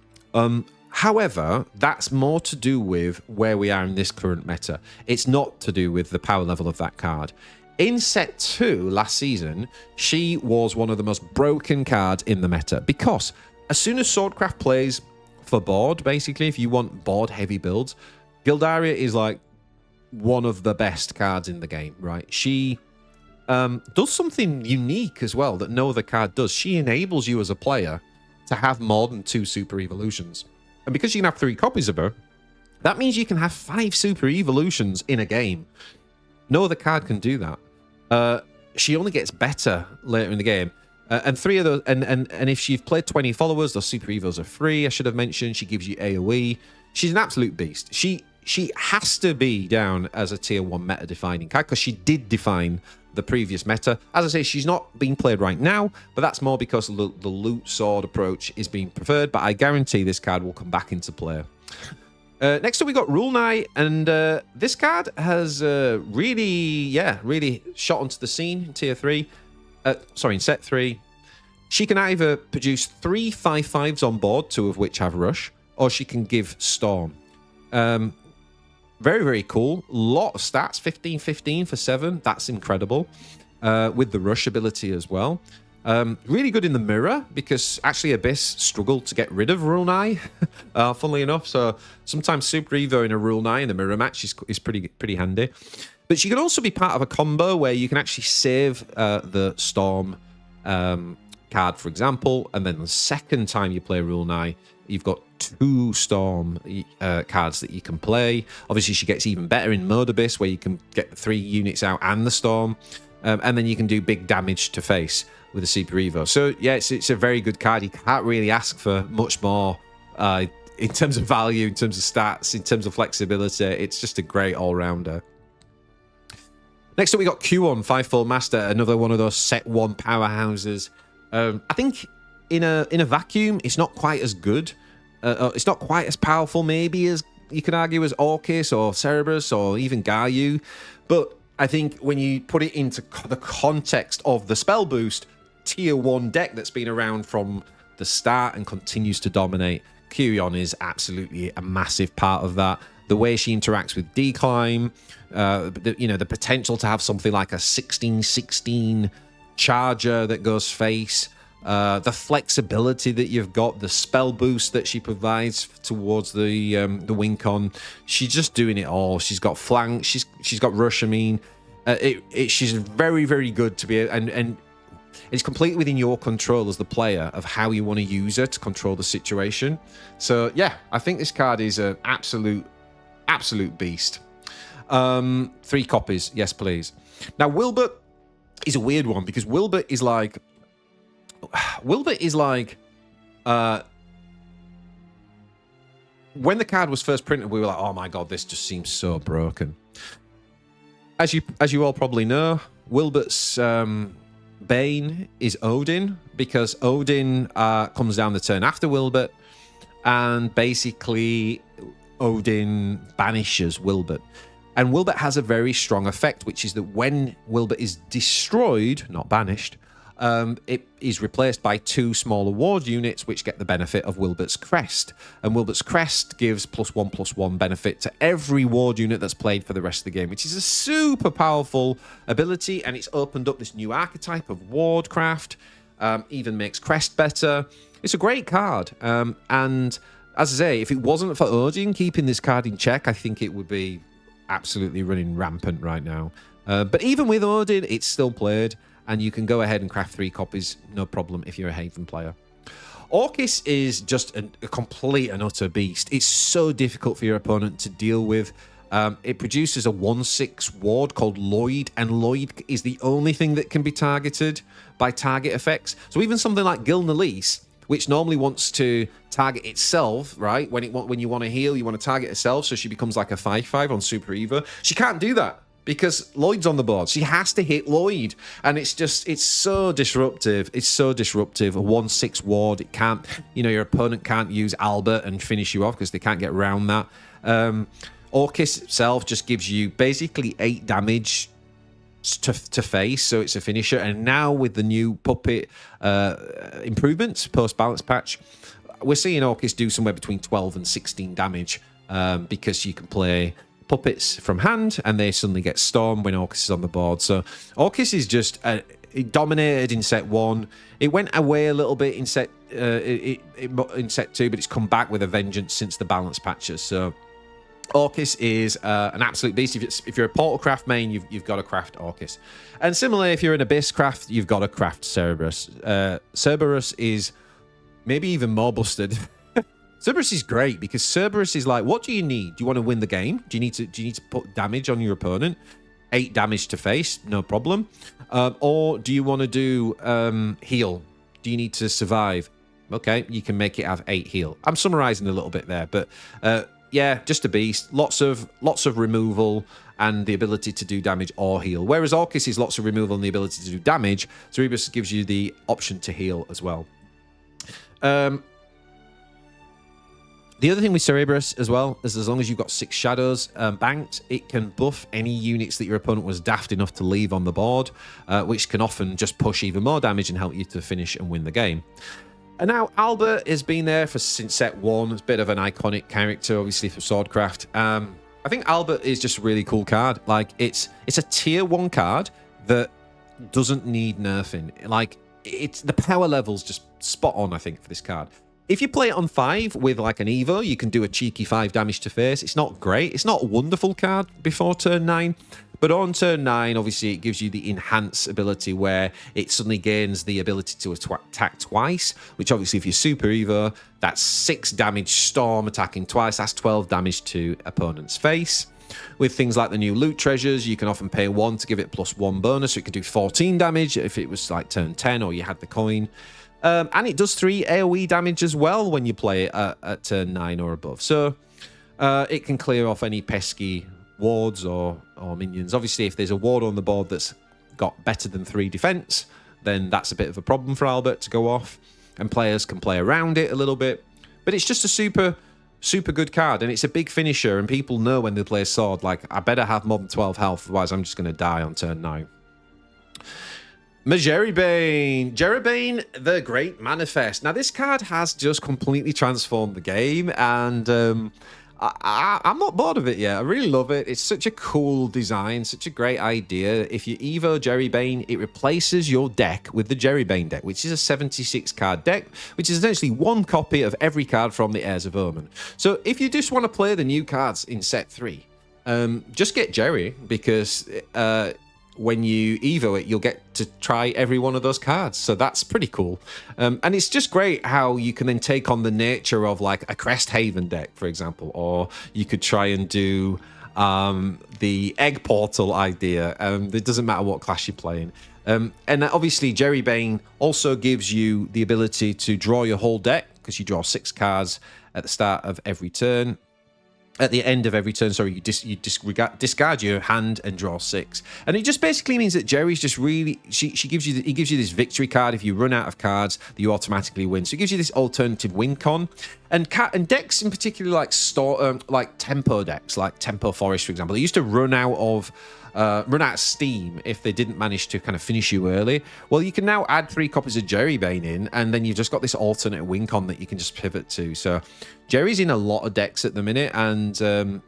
However, that's more to do with where we are in this current meta. It's not to do with the power level of that card. In set 2 last season, she was one of the most broken cards in the meta because as soon as Swordcraft plays for board, basically, if you want board heavy builds, Gildaria is like one of the best cards in the game, right? She does something unique as well that no other card does. She enables you as a player to have more than 2 super evolutions. And because you can have 3 copies of her, that means you can have 5 super evolutions in a game. No other card can do that. She only gets better later in the game. And 3 of those, and if you've played 20 followers, those super evos are free, I should have mentioned. She gives you AoE. She's an absolute beast. She has to be down as a tier 1 meta defining card because she did define the previous meta. As I say, she's not being played right now, but that's more because the loot sword approach is being preferred, but I guarantee this card will come back into play. Next up, we got Rule Knight, and this card has really shot onto the scene in tier 3. In set 3. She can either produce 3 5/5s on board, 2 of which have rush, or she can give Storm. Very, very cool. Lot of stats, 15/15 for 7. That's incredible. With the rush ability as well. Really good in the mirror, because actually Abyss struggled to get rid of Rule Knight, funnily enough. So sometimes Super Evo in a Rule Knight in the mirror match is pretty handy. But she can also be part of a combo where you can actually save the Storm card, for example, and then the second time you play Rule Knight, you've got 2 Storm cards that you can play. Obviously, she gets even better in Mode Abyss, where you can get the 3 units out and the Storm, and then you can do big damage to face with a Super Evo. So, yeah, it's a very good card. You can't really ask for much more in terms of value, in terms of stats, in terms of flexibility. It's just a great all-rounder. Next up, we got Q1, 5-4 Master, another one of those set 1 powerhouses. I think in a vacuum, it's not quite as good. It's not quite as powerful, maybe, as you could argue as Orcus or Cerberus or even Gayu. But I think when you put it into the context of the spell boost, tier 1 deck that's been around from the start and continues to dominate, Q1 is absolutely a massive part of that. The way she interacts with Declimb, the potential to have something like a 16/16 charger that goes face, the flexibility that you've got, the spell boost that she provides towards the win con. She's just doing it all. She's got flank, she's got rush. I mean, she's very, very good to be, and it's completely within your control as the player of how you want to use her to control the situation. So yeah, I think this card is an absolute beast. 3 copies, yes please. Now Wilbert is a weird one, because Wilbert is like when the card was first printed, we were like, oh my god, this just seems so broken. As you all probably know, Wilbert's bane is Odin, because Odin comes down the turn after Wilbert, and basically Odin banishes Wilbert. And Wilbert has a very strong effect, which is that when Wilbert is destroyed, not banished, it is replaced by 2 smaller ward units, which get the benefit of Wilbert's Crest. And Wilbert's Crest gives +1/+1 benefit to every ward unit that's played for the rest of the game, which is a super powerful ability, and it's opened up this new archetype of wardcraft, even makes Crest better. It's a great card. And as I say, if it wasn't for Odin keeping this card in check, I think it would be absolutely running rampant right now. But even with Odin, it's still played, and you can go ahead and craft 3 copies, no problem, if you're a Haven player. Orcus is just a complete and utter beast. It's so difficult for your opponent to deal with. It produces a 1/6 ward called Lloyd, and Lloyd is the only thing that can be targeted by target effects. So even something like Gilnelise, which normally wants to target itself, right? When you want to heal, you want to target itself, so she becomes like a 5/5 on Super Evo. She can't do that because Lloyd's on the board. She has to hit Lloyd, and it's so disruptive. It's so disruptive. A 1/6 ward. It can't, your opponent can't use Albert and finish you off because they can't get around that. Orcus itself just gives you basically 8 damage to face, so it's a finisher. And now with the new puppet improvements post balance patch, we're seeing Orcus do somewhere between 12 and 16 damage, because you can play puppets from hand and they suddenly get Storm when Orcus is on the board. So Orcus is just it dominated in set 1. It went away a little bit in set 2, but it's come back with a vengeance since the balance patches. So Orcus is an absolute beast. If you're a Portalcraft main, you've got to craft Orcus. And similarly, if you're an Abyss craft, you've got to craft Cerberus. Cerberus is maybe even more busted. Cerberus is great because Cerberus is like, what do you need? Do you want to win the game? Do you need to put damage on your opponent? 8 damage to face, no problem. Or do you want to do heal? Do you need to survive? Okay, you can make it have 8 heal. I'm summarizing a little bit there, but yeah, just a beast. Lots of removal and the ability to do damage or heal. Whereas Orcus is lots of removal and the ability to do damage. Cerberus gives you the option to heal as well. The other thing with Cerberus as well is as long as you've got 6 shadows banked, it can buff any units that your opponent was daft enough to leave on the board, which can often just push even more damage and help you to finish and win the game. And now Albert has been there since set 1. It's a bit of an iconic character, obviously, for Swordcraft. I think Albert is just a really cool card. Like, it's a tier 1 card that doesn't need nerfing. Like, the power level's just spot on, I think, for this card. If you play it on 5 with like an Evo, you can do a cheeky 5 damage to face. It's not great. It's not a wonderful card before turn 9. But on turn 9, obviously, it gives you the enhance ability where it suddenly gains the ability to attack twice, which obviously, if you're super Evo, that's 6 damage storm attacking twice. That's 12 damage to opponent's face. With things like the new loot treasures, you can often pay 1 to give it +1 bonus, so it could do 14 damage if it was like turn 10 or you had the coin. And it does 3 AoE damage as well when you play it at turn 9 or above. So it can clear off any pesky wards or minions. Obviously, if there's a ward on the board that's got better than 3 defense, then that's a bit of a problem for Albert to go off. And players can play around it a little bit. But it's just a super good card. And it's a big finisher. And people know when they play Sword, like, I better have more than 12 health, otherwise I'm just going to die on turn 9. Jerrybane. Jerrybane, the Great Manifest. Now, this card has just completely transformed the game, and I'm not bored of it yet. I really love it. It's such a cool design, such a great idea. If you Evo Jerrybane, it replaces your deck with the Jerrybane deck, which is a 76-card deck, which is essentially 1 copy of every card from the Heirs of Omen. So if you just want to play the new cards in set 3, just get Jerry, because when you Evo it, you'll get to try every one of those cards. So that's pretty cool. And it's just great how you can then take on the nature of like a Cresthaven deck, for example, or you could try and do the Egg Portal idea. It doesn't matter what class you're playing. And obviously, Jerrybane also gives you the ability to draw your whole deck, because you draw 6 cards at the start of every turn. At the end of every turn, sorry, you discard your hand and draw 6, and it just basically means that Jerry's just really he gives you this victory card. If you run out of cards, that you automatically win. So it gives you this alternative win con, and decks in particular like tempo decks, like Tempo Forest, for example. They used to run out of steam if they didn't manage to kind of finish you early. Well, you can now add 3 copies of Jerrybane in, and then you've just got this alternate win con that you can just pivot to. So Jerry's in a lot of decks at the minute, and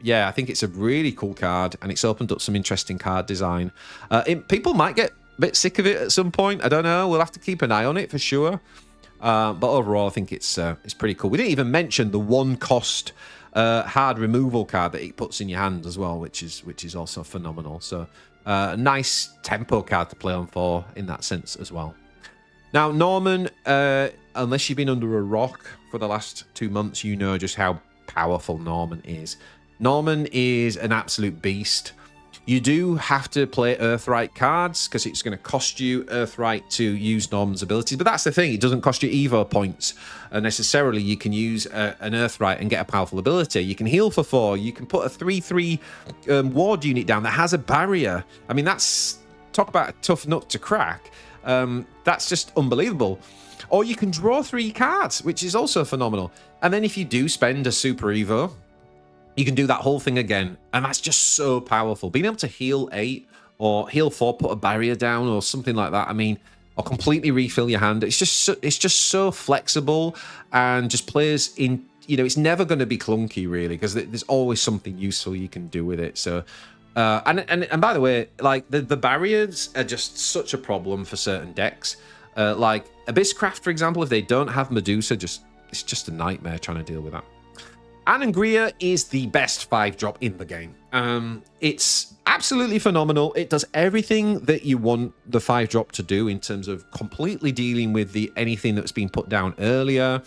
yeah, I think it's a really cool card, and it's opened up some interesting card design. People might get a bit sick of it at some point. I don't know. We'll have to keep an eye on it for sure. But overall, I think it's pretty cool. We didn't even mention the 1 cost hard removal card that it puts in your hand as well, which is also phenomenal. So a nice tempo card to play on 4 in that sense as well. Now, Norman, unless you've been under a rock for the last 2 months, you know just how powerful Norman is. Norman is an absolute beast. You do have to play Earthright cards, because it's going to cost you Earthright to use Norman's abilities. But that's the thing, it doesn't cost you Evo points necessarily. You can use an Earthright and get a powerful ability. You can heal for 4. You can put a 3/3 ward unit down that has a barrier. I mean, talk about a tough nut to crack. That's just unbelievable. Or you can draw 3 cards, which is also phenomenal. And then if you do spend a Super Evo, you can do that whole thing again, and that's just so powerful. Being able to heal 8 or heal 4, put a barrier down or something like that, I mean, or completely refill your hand. It's just so flexible, and just plays in, you know, it's never going to be clunky really, because there's always something useful you can do with it. So and by the way, like the barriers are just such a problem for certain decks. Like Abysscraft, for example, if they don't have Medusa, it's just a nightmare trying to deal with that. Anangria is the best 5-drop in the game. It's absolutely phenomenal. It does everything that you want the 5-drop to do in terms of completely dealing with anything that's been put down earlier.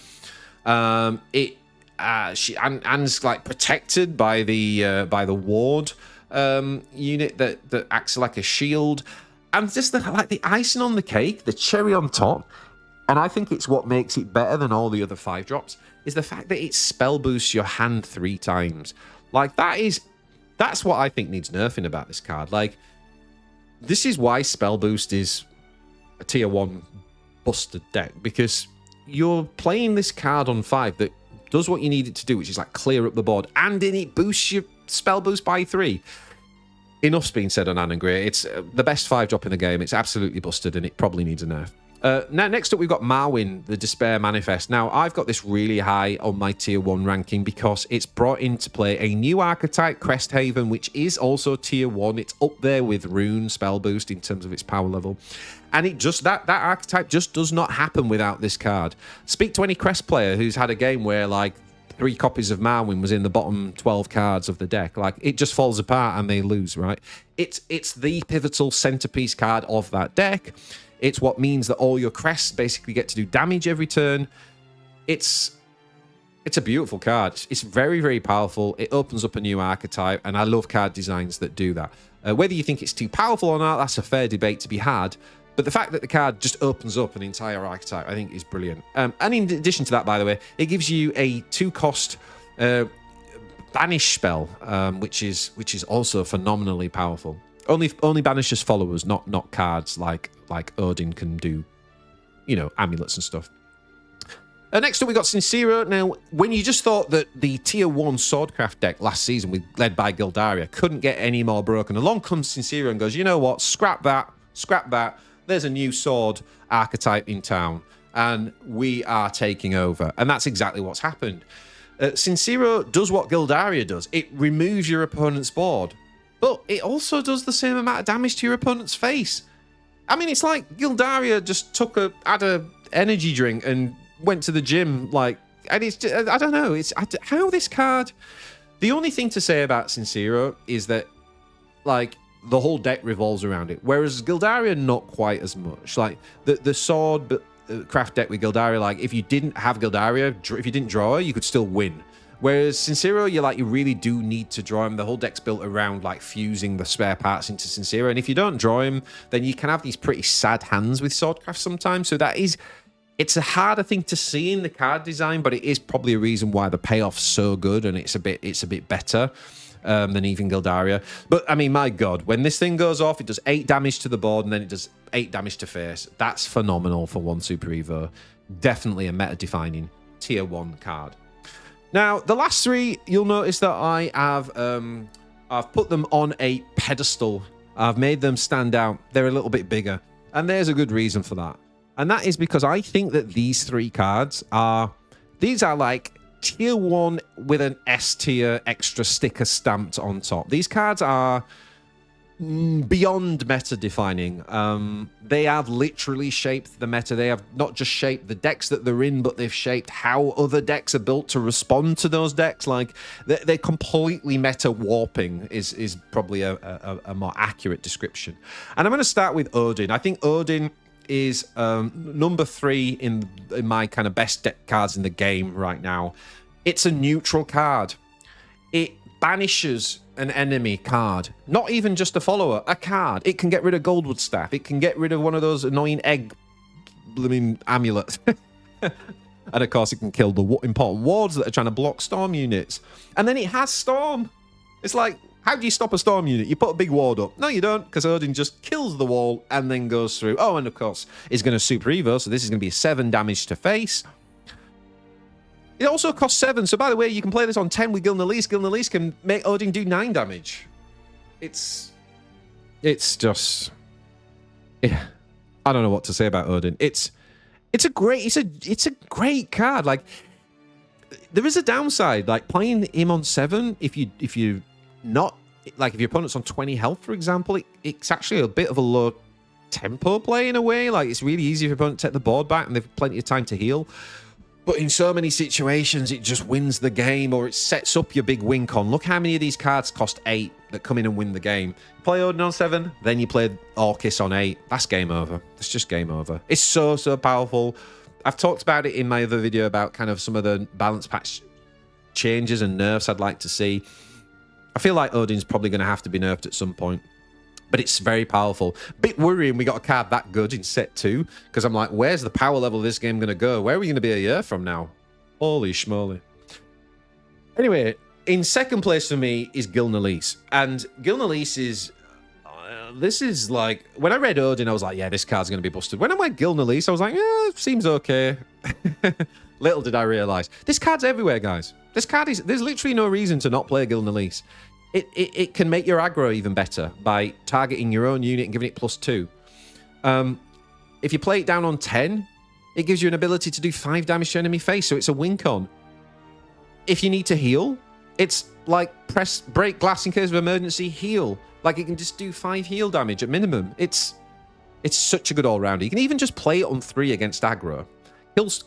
Anne's like protected by the ward unit that acts like a shield, and just the icing on the cake, the cherry on top. And I think it's what makes it better than all the other 5-drops, is the fact that it spell boosts your hand 3 times. Like, that's what I think needs nerfing about this card. Like, this is why spell boost is a tier 1 busted deck, because you're playing this card on 5 that does what you need it to do, which is like clear up the board, and then it boosts your spell boost by 3. Enough's been said on Anangria. It's the best 5-drop in the game. It's absolutely busted, and it probably needs a nerf. Now, next up, we've got Marwyn, the Despair Manifest. Now, I've got this really high on my tier 1 ranking because it's brought into play a new archetype, Cresthaven, which is also tier 1. It's up there with Rune Spell Boost in terms of its power level. And it just that archetype just does not happen without this card. Speak to any Crest player who's had a game where, like, 3 copies of Marwyn was in the bottom 12 cards of the deck. Like, it just falls apart and they lose, right? It's the pivotal centerpiece card of that deck. It's what means that all your crests basically get to do damage every turn. It's a beautiful card. It's very, very powerful. It opens up a new archetype, and I love card designs that do that. Whether you think it's too powerful or not, that's a fair debate to be had. But the fact that the card just opens up an entire archetype, I think, is brilliant. And in addition to that, by the way, it gives you a 2-cost banish spell, which is also phenomenally powerful. Only banishes followers, not cards like Odin can do, you know, amulets and stuff. Next up, we got Sincero. Now, when you just thought that the tier 1 Swordcraft deck last season, led by Gildaria, couldn't get any more broken, along comes Sincero and goes, you know what, scrap that. There's a new sword archetype in town, and we are taking over. And that's exactly what's happened. Sincero does what Gildaria does. It removes your opponent's board, but it also does the same amount of damage to your opponent's face. I mean, it's like Gildaria just had a energy drink and went to the gym, like, and it's just, I don't know, how this card. The only thing to say about Sincero is that, like, the whole deck revolves around it, whereas Gildaria not quite as much. Like, the sword craft deck with Gildaria, like, if you didn't have Gildaria, if you didn't draw her, you could still win. Whereas Sincero, you really do need to draw him. The whole deck's built around, like, fusing the spare parts into Sincero. And if you don't draw him, then you can have these pretty sad hands with Swordcraft sometimes. So it's a harder thing to see in the card design, but it is probably a reason why the payoff's so good, and it's a bit better than even Gildaria. But, I mean, my God, when this thing goes off, it does 8 damage to the board, and then it does 8 damage to face. That's phenomenal for 1 Super Evo. Definitely a meta-defining tier 1 card. Now, the last 3, you'll notice that I have I've put them on a pedestal. I've made them stand out. They're a little bit bigger. And there's a good reason for that. And that is because I think that these 3 cards are like tier 1 with an S tier extra sticker stamped on top. These cards are beyond meta defining. They have literally shaped the meta. They have not just shaped the decks that they're in, but they've shaped how other decks are built to respond to those decks. Like, they're completely meta warping is probably a more accurate description. And I'm going to start with Odin. I think Odin is number 3 in my kind of best deck cards in the game right now. It's a neutral card. It banishes an enemy card, not even just a follower, a card. It can get rid of Goldwood Staff. It can get rid of one of those annoying egg blooming amulets. And of course, it can kill the important wards that are trying to block storm units. And then it has storm. It's like, how do you stop a storm unit? You put a big ward up. No, you don't, because Odin just kills the wall and then goes through. Oh, and of course, it's going to Super Evo, so this is going to be 7 damage to face. It also costs 7, so by the way, you can play this on 10 with Gilnelise. Gilnelise can make Odin do 9 damage. It's just... Yeah, I don't know what to say about Odin. It's a great card. Like, there is a downside. Like, playing him on 7, if your opponent's on 20 health, for example, it's actually a bit of a low tempo play in a way. Like, it's really easy for your opponent to take the board back and they've plenty of time to heal. But in so many situations, it just wins the game, or it sets up your big win con. Look how many of these cards cost 8 that come in and win the game. You play Odin on 7, then you play Orcus on 8. That's game over. It's just game over. It's so, so powerful. I've talked about it in my other video about kind of some of the balance patch changes and nerfs I'd like to see. I feel like Odin's probably going to have to be nerfed at some point. But it's very powerful. Bit worrying we got a card that good in set 2, because I'm like, where's the power level of this game going to go? Where are we going to be a year from now? Holy schmoly. Anyway, in second place for me is Gilnelise. And Gilnelise is... this is like... When I read Odin, I was like, yeah, this card's going to be busted. When I went Gilnelise, I was like, yeah, seems okay. Little did I realise. This card's everywhere, guys. This card is... There's literally no reason to not play Gilnelise. It can make your aggro even better by targeting your own unit and giving it +2. If you play it down on 10, it gives you an ability to do 5 damage to enemy face, so it's a win con. If you need to heal, it's like press break glass in case of emergency, heal. Like it can just do 5 heal damage at minimum. It's such a good all-rounder. You can even just play it on 3 against aggro.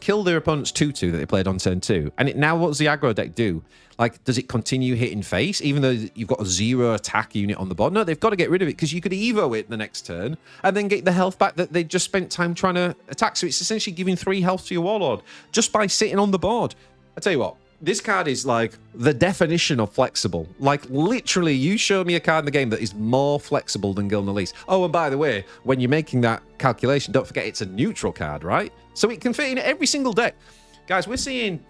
Kill their opponent's 2/2 that they played on turn 2. And now what does the aggro deck do? Like, does it continue hitting face, even though you've got a 0 attack unit on the board? No, they've got to get rid of it, because you could Evo it the next turn and then get the health back that they just spent time trying to attack. So it's essentially giving 3 health to your Warlord just by sitting on the board. I tell you what, this card is like the definition of flexible. Like, literally, you show me a card in the game that is more flexible than Gilnelise. Oh, and by the way, when you're making that calculation, don't forget it's a neutral card, right? So it can fit in every single deck. Guys, we're seeing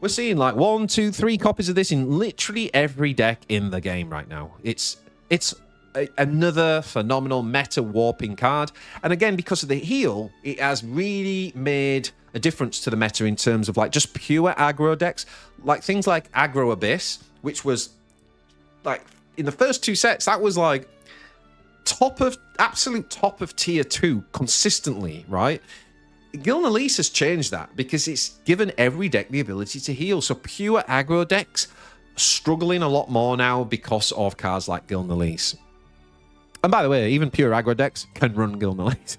like 1, 2, 3 copies of this in literally every deck in the game right now. It's another phenomenal meta warping card. And again, because of the heal, it has really made a difference to the meta in terms of like just pure aggro decks. Like things like Aggro Abyss, which was like in the first 2 sets, that was like absolute top of tier 2 consistently, right? Gilnelise has changed that because it's given every deck the ability to heal. So pure aggro decks are struggling a lot more now because of cards like Gilnelise. And by the way, even pure aggro decks can run Gilnelise.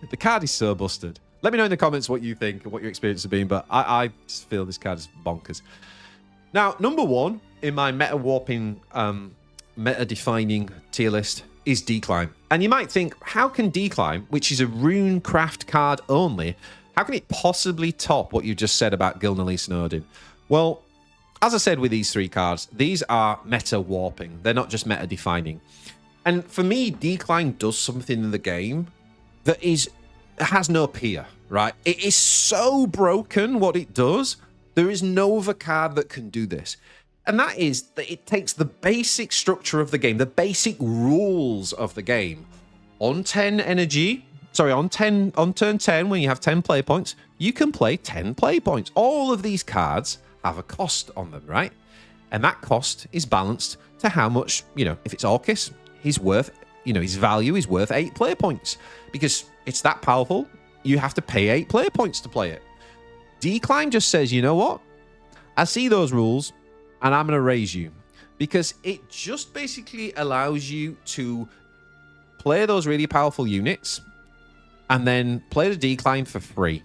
The card is so busted. Let me know in the comments what you think and what your experience has been, but I just feel this card is bonkers. Now, number 1 in my meta-warping, meta-defining tier list is Decline. And you might think, how can Decline, which is a runecraft card only, how can it possibly top what you just said about Gilnelise and Odin? Well, as I said with these 3 cards, these are meta-warping. They're not just meta-defining. And for me, Decline does something in the game that has no peer, right? It is so broken what it does. There is no other card that can do this. And that is that it takes the basic structure of the game, the basic rules of the game. On turn 10, when you have 10 play points, you can play 10 play points. All of these cards have a cost on them, right? And that cost is balanced to how much, if it's Orcus, he's worth, his value is worth 8 play points. Because it's that powerful, you have to pay 8 play points to play it. Decline just says, you know what? I see those rules, and I'm going to raise you, because it just basically allows you to play those really powerful units and then play the Decline for free,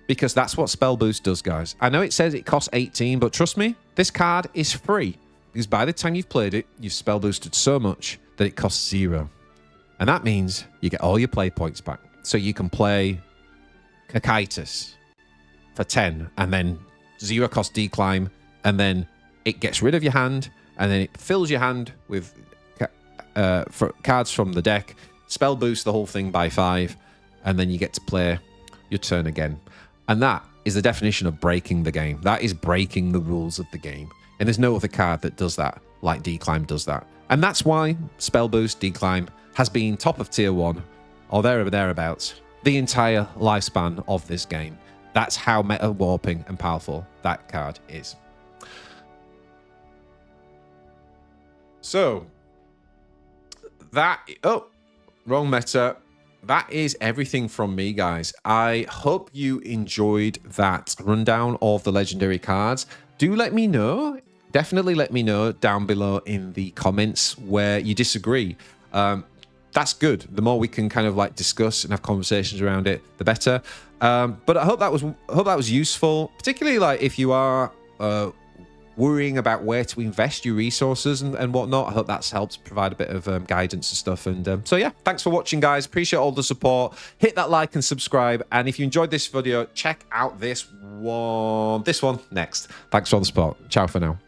because that's what Spell Boost does, guys. I know it says it costs 18, but trust me, this card is free, because by the time you've played it, you've Spell Boosted so much that it costs 0. And that means you get all your play points back. So you can play Cocytus for 10, and then 0 cost Decline, and then it gets rid of your hand, and then it fills your hand with cards from the deck, spell boost the whole thing by 5, and then you get to play your turn again. And that is the definition of breaking the game. That is breaking the rules of the game. And there's no other card that does that like Decline does that. And that's why Spell Boost Decline has been top of tier 1, or thereabouts, the entire lifespan of this game. That's how meta warping and powerful that card is. So, wrong meta. That is everything from me, guys. I hope you enjoyed that rundown of the legendary cards. Do let me know. Definitely let me know down below in the comments where you disagree. that's good. The more we can kind of like discuss and have conversations around it, the better. But I hope that was useful, particularly like if you are worrying about where to invest your resources and whatnot. I hope that's helped provide a bit of guidance and stuff. And so yeah, thanks for watching, guys. Appreciate all the support. Hit that like and subscribe. And if you enjoyed this video, check out this one next. Thanks for all the support. Ciao for now.